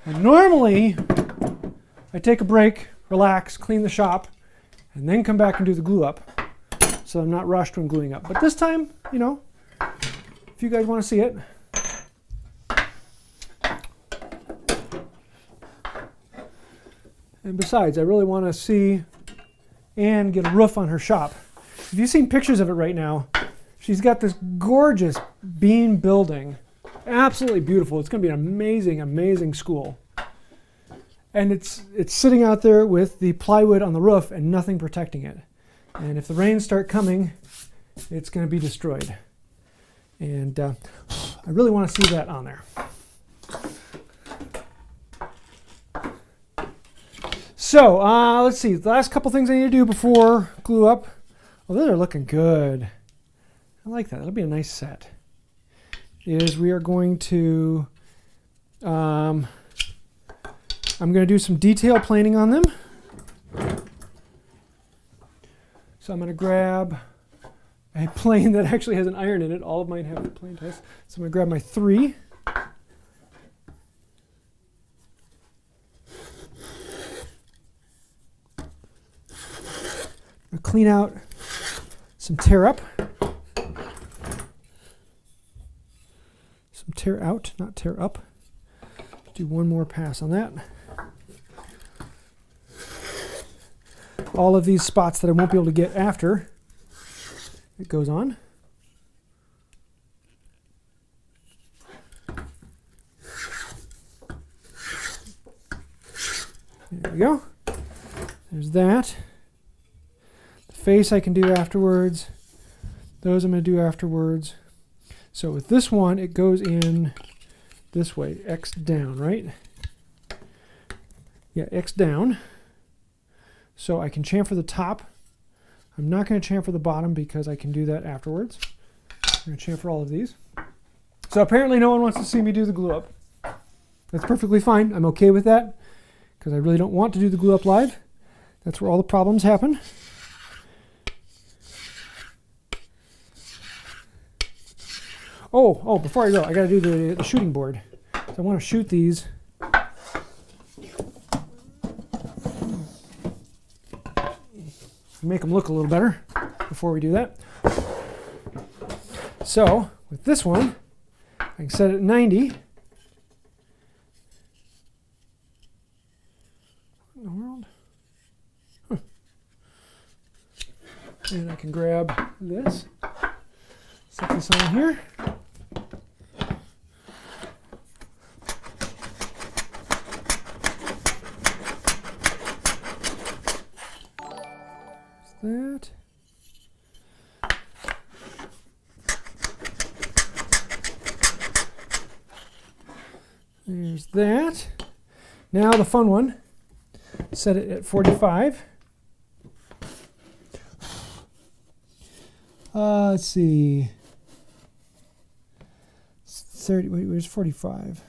[SPEAKER 1] And normally, I take a break, relax, clean the shop, and then come back and do the glue up. So I'm not rushed when gluing up. But this time, if you guys want to see it. And besides, I really want to see Ann get a roof on her shop. If you've seen pictures of it right now, she's got this gorgeous beam building. Absolutely beautiful. It's going to be an amazing, amazing school. And it's sitting out there with the plywood on the roof and nothing protecting it. And if the rains start coming, it's going to be destroyed. And I really want to see that on there. So let's see. The last couple things I need to do before glue up. Well, those are looking good. I like that. That'll be a nice set. Is we are going to, I'm going to do some detail planing on them. So I'm going to grab a plane that actually has an iron in it. All of mine have plane types. So I'm going to grab my 3. I'll clean out some tear up. Some tear out, not tear up. Do one more pass on that. All of these spots that I won't be able to get after it goes on. There we go. There's that. The face I can do afterwards. Those I'm going to do afterwards. So with this one, it goes in this way, X down, right? Yeah, X down. So I can chamfer the top. I'm not going to chamfer the bottom because I can do that afterwards. I'm going to chamfer all of these. So apparently no one wants to see me do the glue up. That's perfectly fine. I'm okay with that because I really don't want to do the glue up live. That's where all the problems happen. Oh, before I go, I got to do the shooting board. So I want to shoot these. Make them look a little better before we do that. So with this one, I can set it at 90. What in the world? Huh. And I can grab this, set this on here. That. There's that. Now the fun one. Set it at 45. Let's see. 30. Wait, where's 45?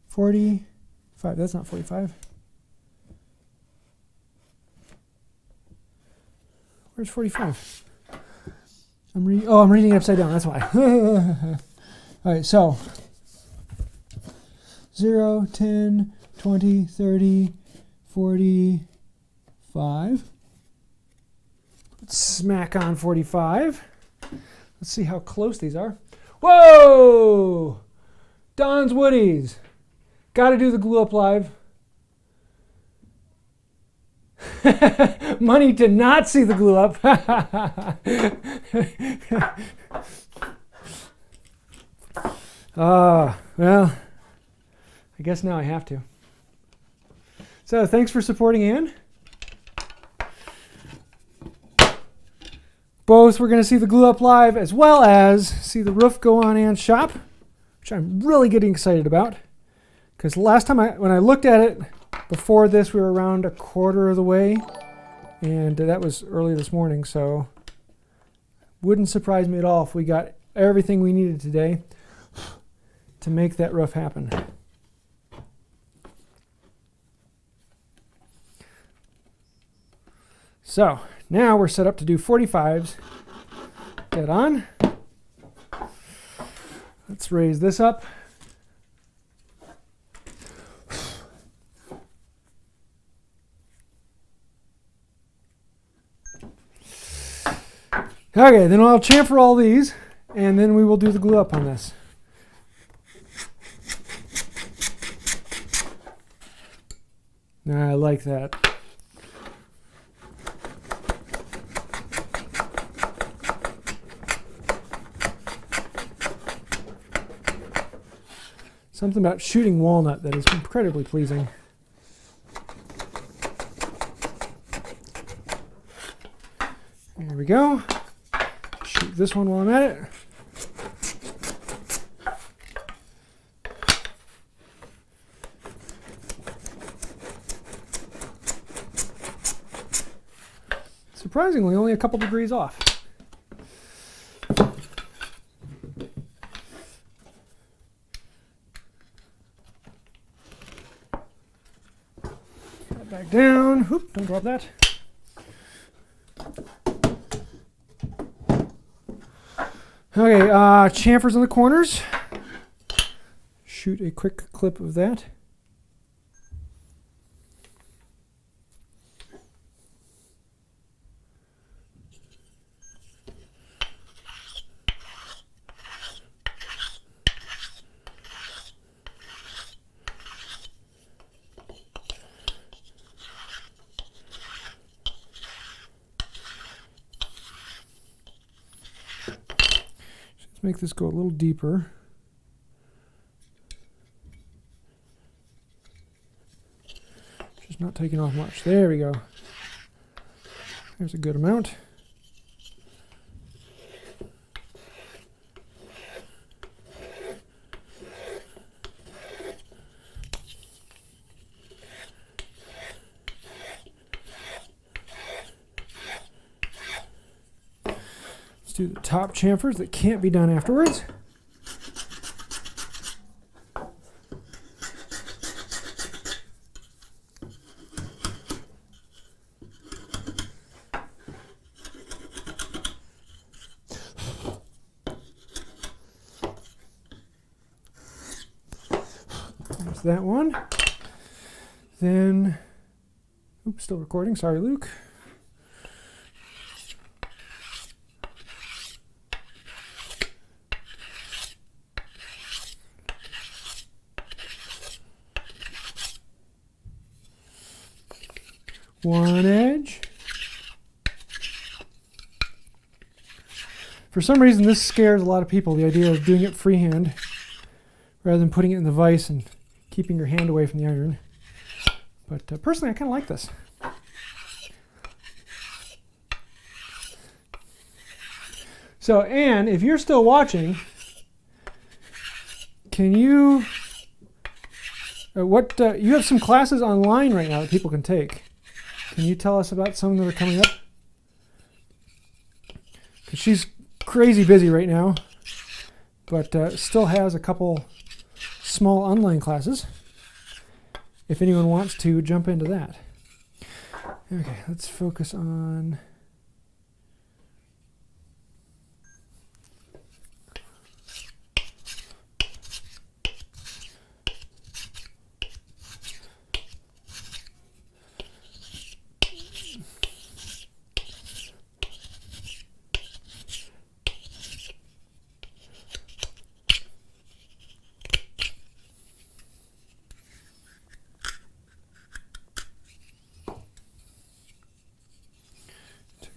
[SPEAKER 1] 45. That's not 45. Where's 45? I'm reading it upside down. That's why. All right, so 0, 10, 20, 30, 45. Let's smack on 45. Let's see how close these are. Whoa! Don's Woodies. Got to do the glue up live. Money to not see the glue up. Well, I guess now I have to. So thanks for supporting Ann. Both we're going to see the glue up live as well as see the roof go on Ann's shop, which I'm really getting excited about. Because last time when I looked at it, before this, we were around a quarter of the way, and that was early this morning, so wouldn't surprise me at all if we got everything we needed today to make that roof happen. So now we're set up to do 45s. Get on. Let's raise this up. Okay, then I'll chamfer all these, and then we will do the glue up on this. I like that. Something about shooting walnut that is incredibly pleasing. There we go. Shoot this one while I'm at it. Surprisingly, only a couple degrees off. That back down. Oop, don't drop that. Okay, chamfers in the corners. Shoot a quick clip of that. Let's make this go a little deeper. It's not taking off much. There we go. There's a good amount. Let's do the top chamfers that can't be done afterwards. There's that one. Then, oops, still recording. Sorry, Luke. One edge. For some reason, this scares a lot of people, the idea of doing it freehand rather than putting it in the vise and keeping your hand away from the iron. But personally, I kind of like this. So, Anne, if you're still watching, can you, you have some classes online right now that people can take. Can you tell us about some that are coming up? Because she's crazy busy right now, but still has a couple small online classes if anyone wants to jump into that. Okay, let's focus on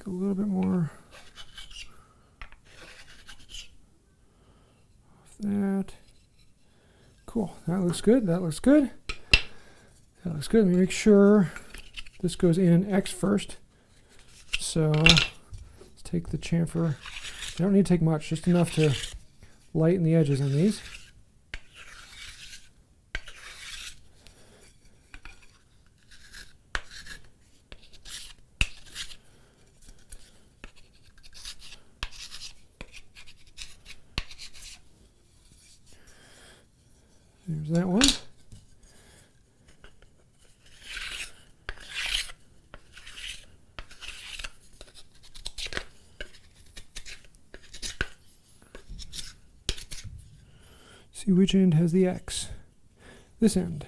[SPEAKER 1] a little bit more off that. Cool. That looks good. That looks good. That looks good. Let me make sure this goes in X first. So let's take the chamfer. You don't need to take much, just enough to lighten the edges on these. There's that one. See which end has the X. This end.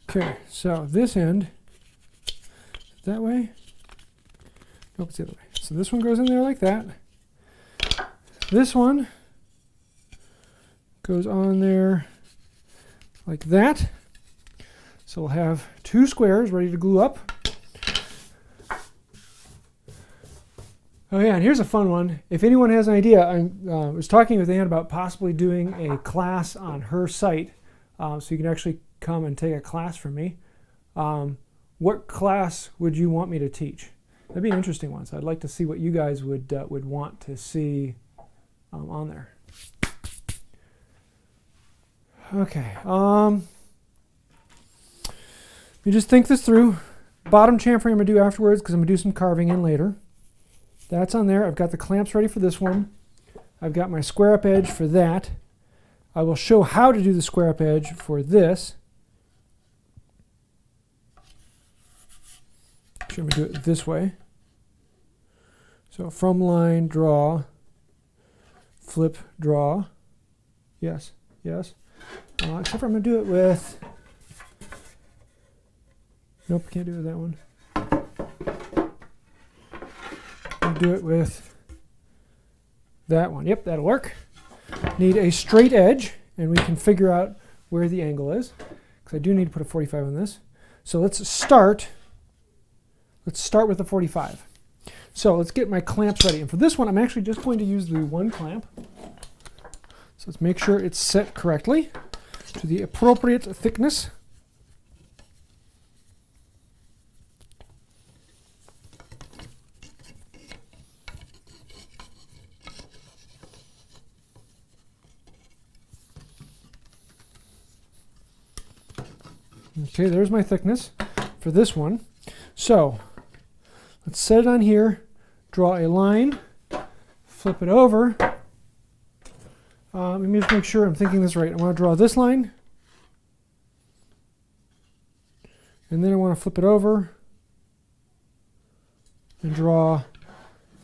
[SPEAKER 1] Okay, so this end, that way? Nope, it's the other way. So this one goes in there like that. This one goes on there like that. So we'll have two squares ready to glue up. Oh yeah, and here's a fun one. If anyone has an idea, I was talking with Anne about possibly doing a class on her site, so you can actually come and take a class from me. What class would you want me to teach? That'd be an interesting one. So I'd like to see what you guys would want to see on there. Okay. Let me just think this through. Bottom chamfering I'm going to do afterwards because I'm going to do some carving in later. That's on there. I've got the clamps ready for this one. I've got my square up edge for that. I will show how to do the square up edge for this. Actually, I'm going to do it this way. So from line, draw, flip, draw. Yes, yes. Except for I'm going to do it with... Nope, can't do it with that one. I'll do it with that one. Yep, that'll work. Need a straight edge, and we can figure out where the angle is, because I do need to put a 45 on this. So let's start with the 45. So let's get my clamps ready. And for this one, I'm actually just going to use the one clamp. So let's make sure it's set correctly to the appropriate thickness. Okay, there's my thickness for this one. So let's set it on here, draw a line, flip it over. Let me just make sure I'm thinking this right. I want to draw this line, and then I want to flip it over and draw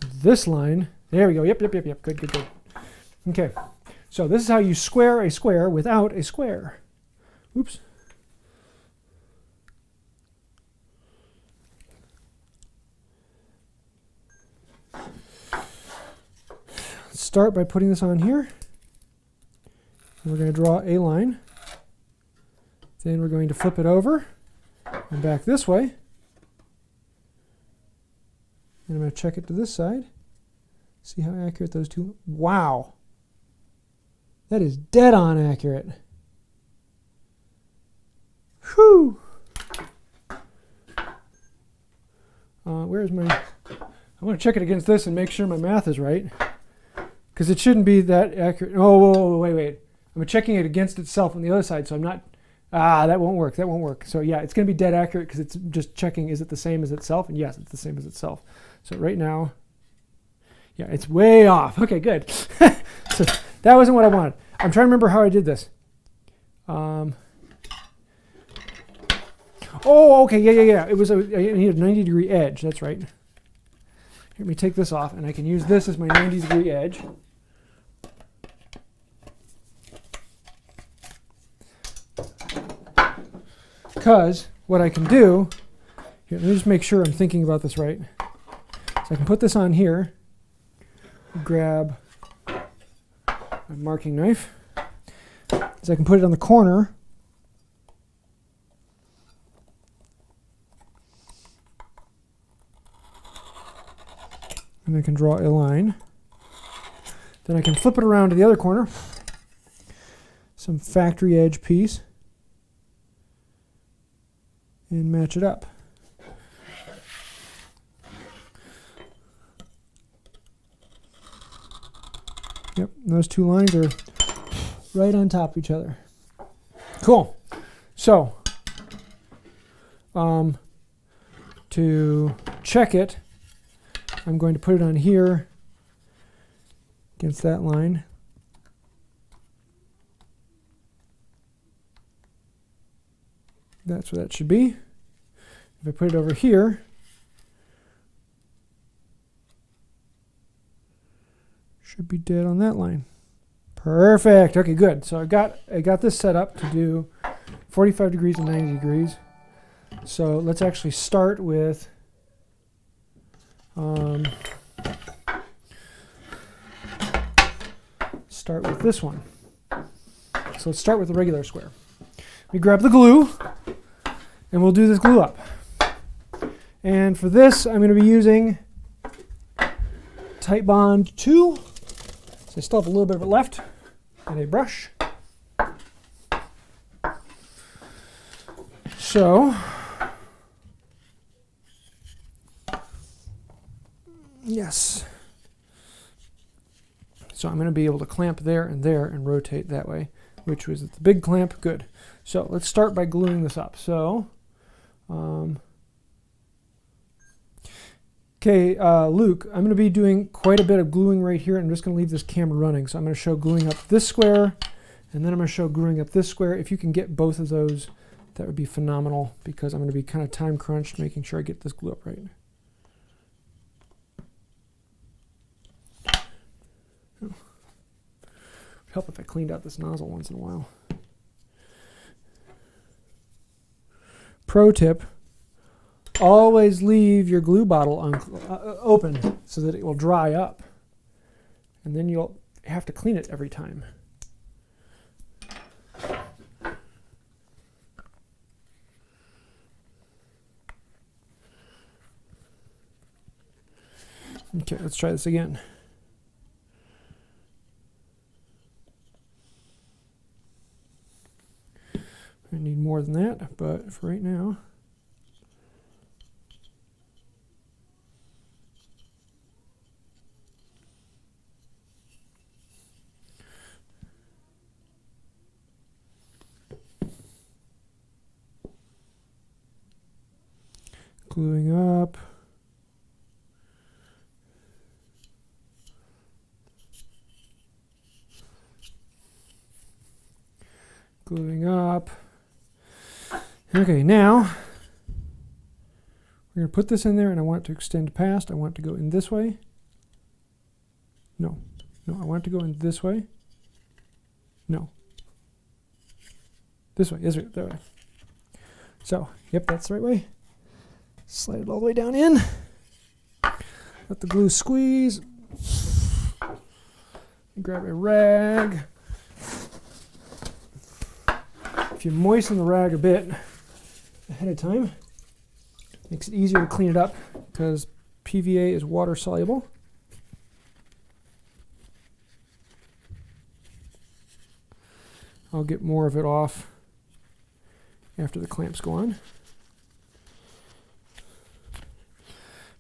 [SPEAKER 1] this line. There we go. Yep. Good. Okay, so this is how you square a square without a square. Oops. Start by putting this on here. And we're going to draw a line. Then we're going to flip it over and back this way. And I'm going to check it to this side. See how accurate those two. Wow. That is dead on accurate. Whew. Where's my... I want to check it against this and make sure my math is right. Because it shouldn't be that accurate. Oh, whoa, wait. I'm checking it against itself on the other side, so I'm not... that won't work. So yeah, it's going to be dead accurate because it's just checking, is it the same as itself? And yes, it's the same as itself. So right now, yeah, it's way off. Okay, good. So that wasn't what I wanted. I'm trying to remember how I did this. Oh, okay, yeah. It was I needed a 90-degree edge. That's right. Let me take this off, and I can use this as my 90-degree edge. Because what I can do, here, let me just make sure I'm thinking about this right. So I can put this on here, grab my marking knife, so I can put it on the corner. And I can draw a line. Then I can flip it around to the other corner. Some factory edge piece. And match it up. Yep, those two lines are right on top of each other. Cool. So, to check it, I'm going to put it on here against that line. That's where that should be. If I put it over here, should be dead on that line. Perfect. Okay, good. So I got this set up to do 45 degrees and 90 degrees. So let's actually start with this one. So let's start with the regular square. We grab the glue, and we'll do this glue up. And for this, I'm going to be using Titebond 2. So I still have a little bit of it left, and a brush. So, yes. So I'm going to be able to clamp there and rotate that way, which was the big clamp. Good. So let's start by gluing this up. So, okay, Luke, I'm going to be doing quite a bit of gluing right here. I'm just going to leave this camera running. So I'm going to show gluing up this square, and then I'm going to show gluing up this square. If you can get both of those, that would be phenomenal, because I'm going to be kind of time crunched making sure I get this glue up right. Oh. It'd help if I cleaned out this nozzle once in a while. Pro tip, always leave your glue bottle open so that it will dry up. And then you'll have to clean it every time. Okay, let's try this again. I need more than that, but for right now. Gluing up. Gluing up. Okay, now we're going to put this in there, and I want it to extend past. I want it to go in this way. No, I want it to go in this way. No. This way, that way. So, yep, that's the right way. Slide it all the way down in. Let the glue squeeze. Grab a rag. If you moisten the rag a bit ahead of time, it makes it easier to clean it up because PVA is water soluble. I'll get more of it off after the clamps go on.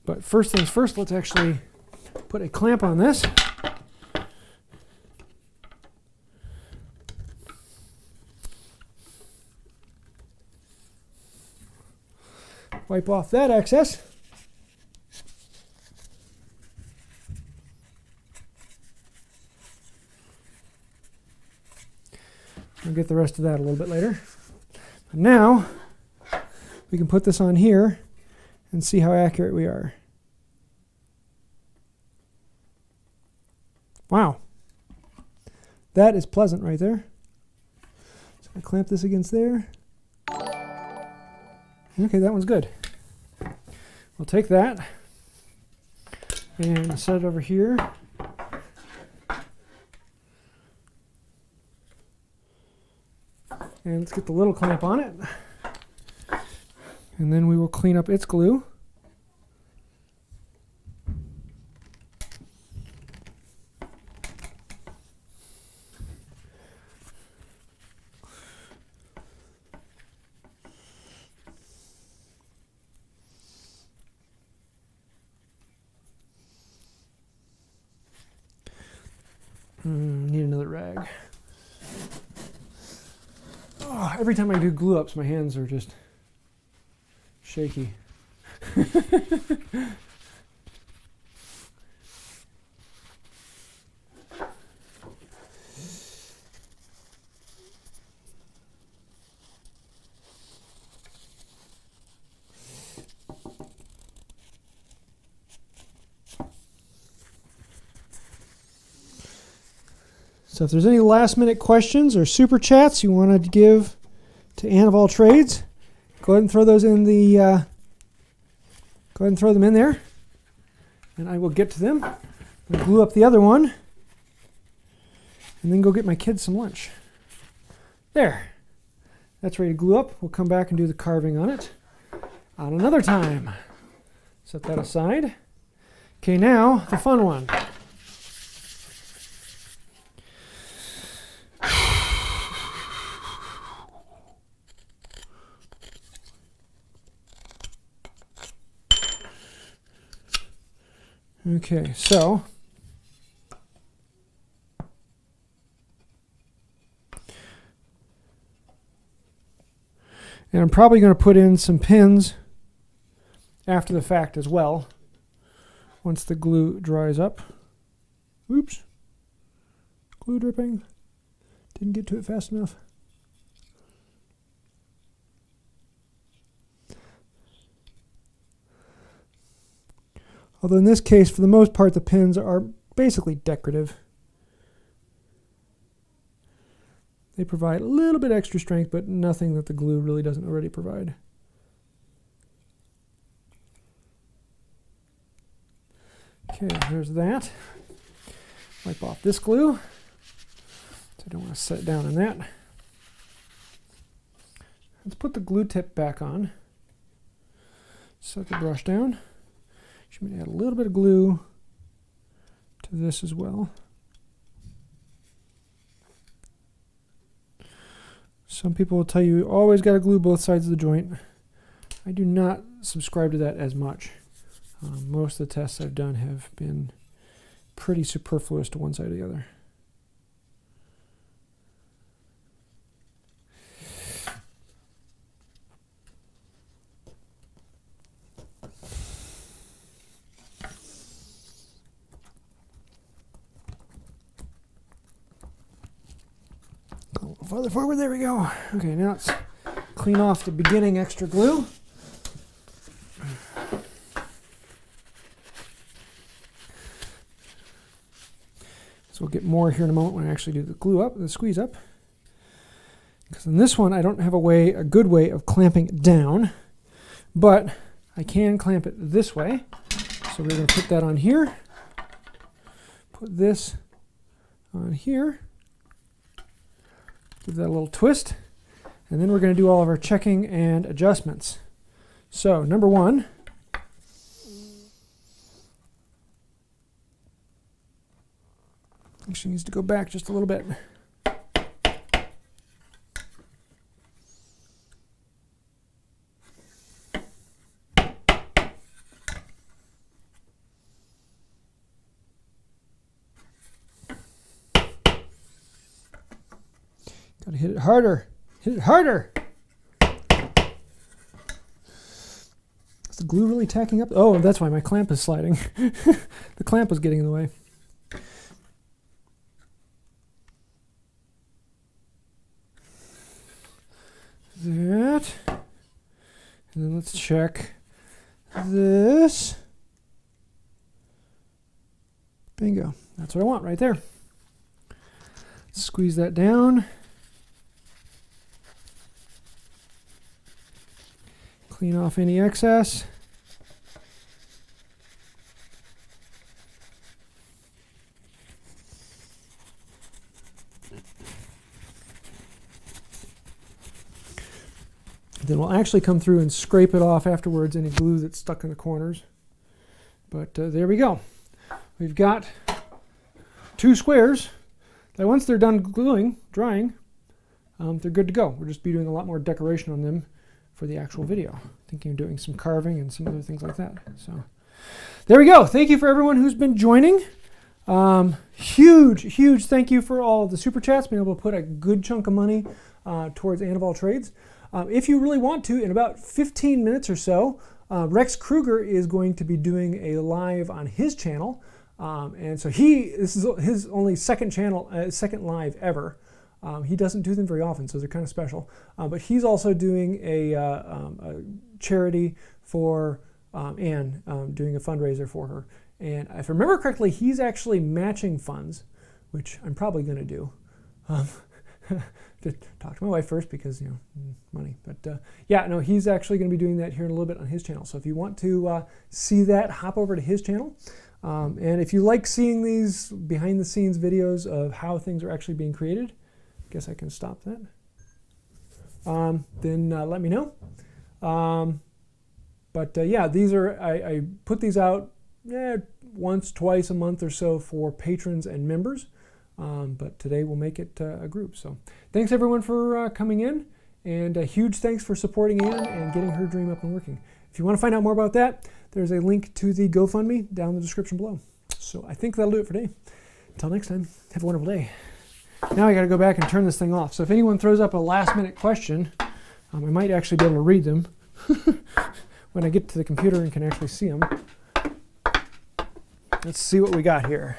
[SPEAKER 1] But first things first, let's actually put a clamp on this. Wipe off that excess. I'll get the rest of that a little bit later. But now we can put this on here and see how accurate we are. Wow. That is pleasant right there. So I clamp this against there. Okay, that one's good. We'll take that and set it over here. And let's get the little clamp on it. And then we will clean up its glue. Need another rag. Oh, every time I do glue ups, my hands are just shaky. So if there's any last minute questions or super chats you want to give to Ann of All Trades, go ahead and throw those in the go ahead and throw them in there, and I will get to them. I'll glue up the other one, and then go get my kids some lunch. There, that's ready to glue up. We'll come back and do the carving on it on another time. Set that aside. Okay, now the fun one. Okay, so and I'm probably going to put in some pins after the fact as well once the glue dries up. Oops. Glue dripping. Didn't get to it fast enough. Although in this case, for the most part, the pins are basically decorative. They provide a little bit extra strength, but nothing that the glue really doesn't already provide. Okay, there's that. Wipe off this glue. So I don't want to set it down in that. Let's put the glue tip back on. Set the brush down. Should add a little bit of glue to this as well. Some people will tell you always got to glue both sides of the joint. I do not subscribe to that as much. Most of the tests I've done have been pretty superfluous to one side or the other. Go a little farther forward, there we go. Okay, now let's clean off the beginning extra glue. So we'll get more here in a moment when I actually do the glue up, the squeeze up. Because in this one, I don't have a good way of clamping it down, but I can clamp it this way. So we're going to put that on here. Put this on here. Give that a little twist. And then we're going to do all of our checking and adjustments. So number one, actually needs to go back just a little bit. Gotta hit it harder. Hit it harder. Is the glue really tacking up? Oh, that's why my clamp is sliding. The clamp was getting in the way. That. And then let's check this. Bingo. That's what I want right there. Squeeze that down. Clean off any excess. Then we'll actually come through and scrape it off afterwards, any glue that's stuck in the corners. But there we go. We've got two squares that once they're done drying, they're good to go. We'll just be doing a lot more decoration on them for the actual video. Thinking of doing some carving and some other things like that. So there we go. Thank you for everyone who's been joining. Huge thank you for all of the super chats, being able to put a good chunk of money towards Antival Trades. If you really want to, in about 15 minutes or so, Rex Kruger is going to be doing a live on his channel. And so this is his only second live ever. He doesn't do them very often, so they're kind of special. But he's also doing a charity for Anne, doing a fundraiser for her. And if I remember correctly, he's actually matching funds, which I'm probably going to do. To talk to my wife first because, you know, money. But yeah, no, he's actually going to be doing that here in a little bit on his channel. So if you want to see that, hop over to his channel. And if you like seeing these behind the scenes videos of how things are actually being created, I guess I can stop that. Then let me know. Yeah, these are, I put these out once, twice a month or so for patrons and members. But today we'll make it a group. So thanks everyone for coming in, and a huge thanks for supporting Anne and getting her dream up and working. If you want to find out more about that, there's a link to the GoFundMe down in the description below. So I think that'll do it for today. Until next time, have a wonderful day. Now I got to go back and turn this thing off. So if anyone throws up a last minute question, I might actually be able to read them when I get to the computer and can actually see them. Let's see what we got here.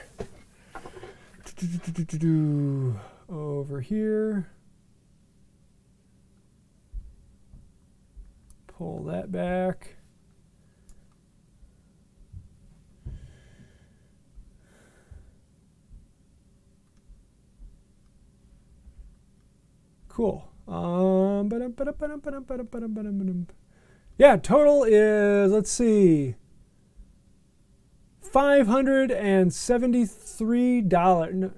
[SPEAKER 1] Over here. Pull that back. Cool. Yeah, total is, let's see, $573. No,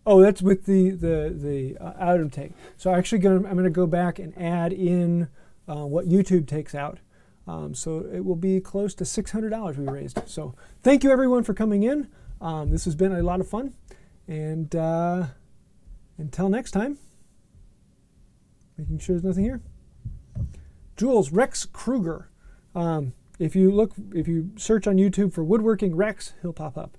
[SPEAKER 1] oh, that's with the item take. So actually, I'm going to go back and add in what YouTube takes out. So it will be close to $600 we raised. So thank you everyone for coming in. This has been a lot of fun. And until next time, making sure there's nothing here. Jules, Rex Kruger. If you search on YouTube for woodworking Rex, he'll pop up.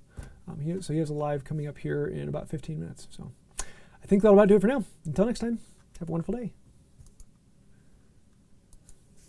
[SPEAKER 1] So he has a live coming up here in about 15 minutes. So I think that'll about do it for now. Until next time, have a wonderful day.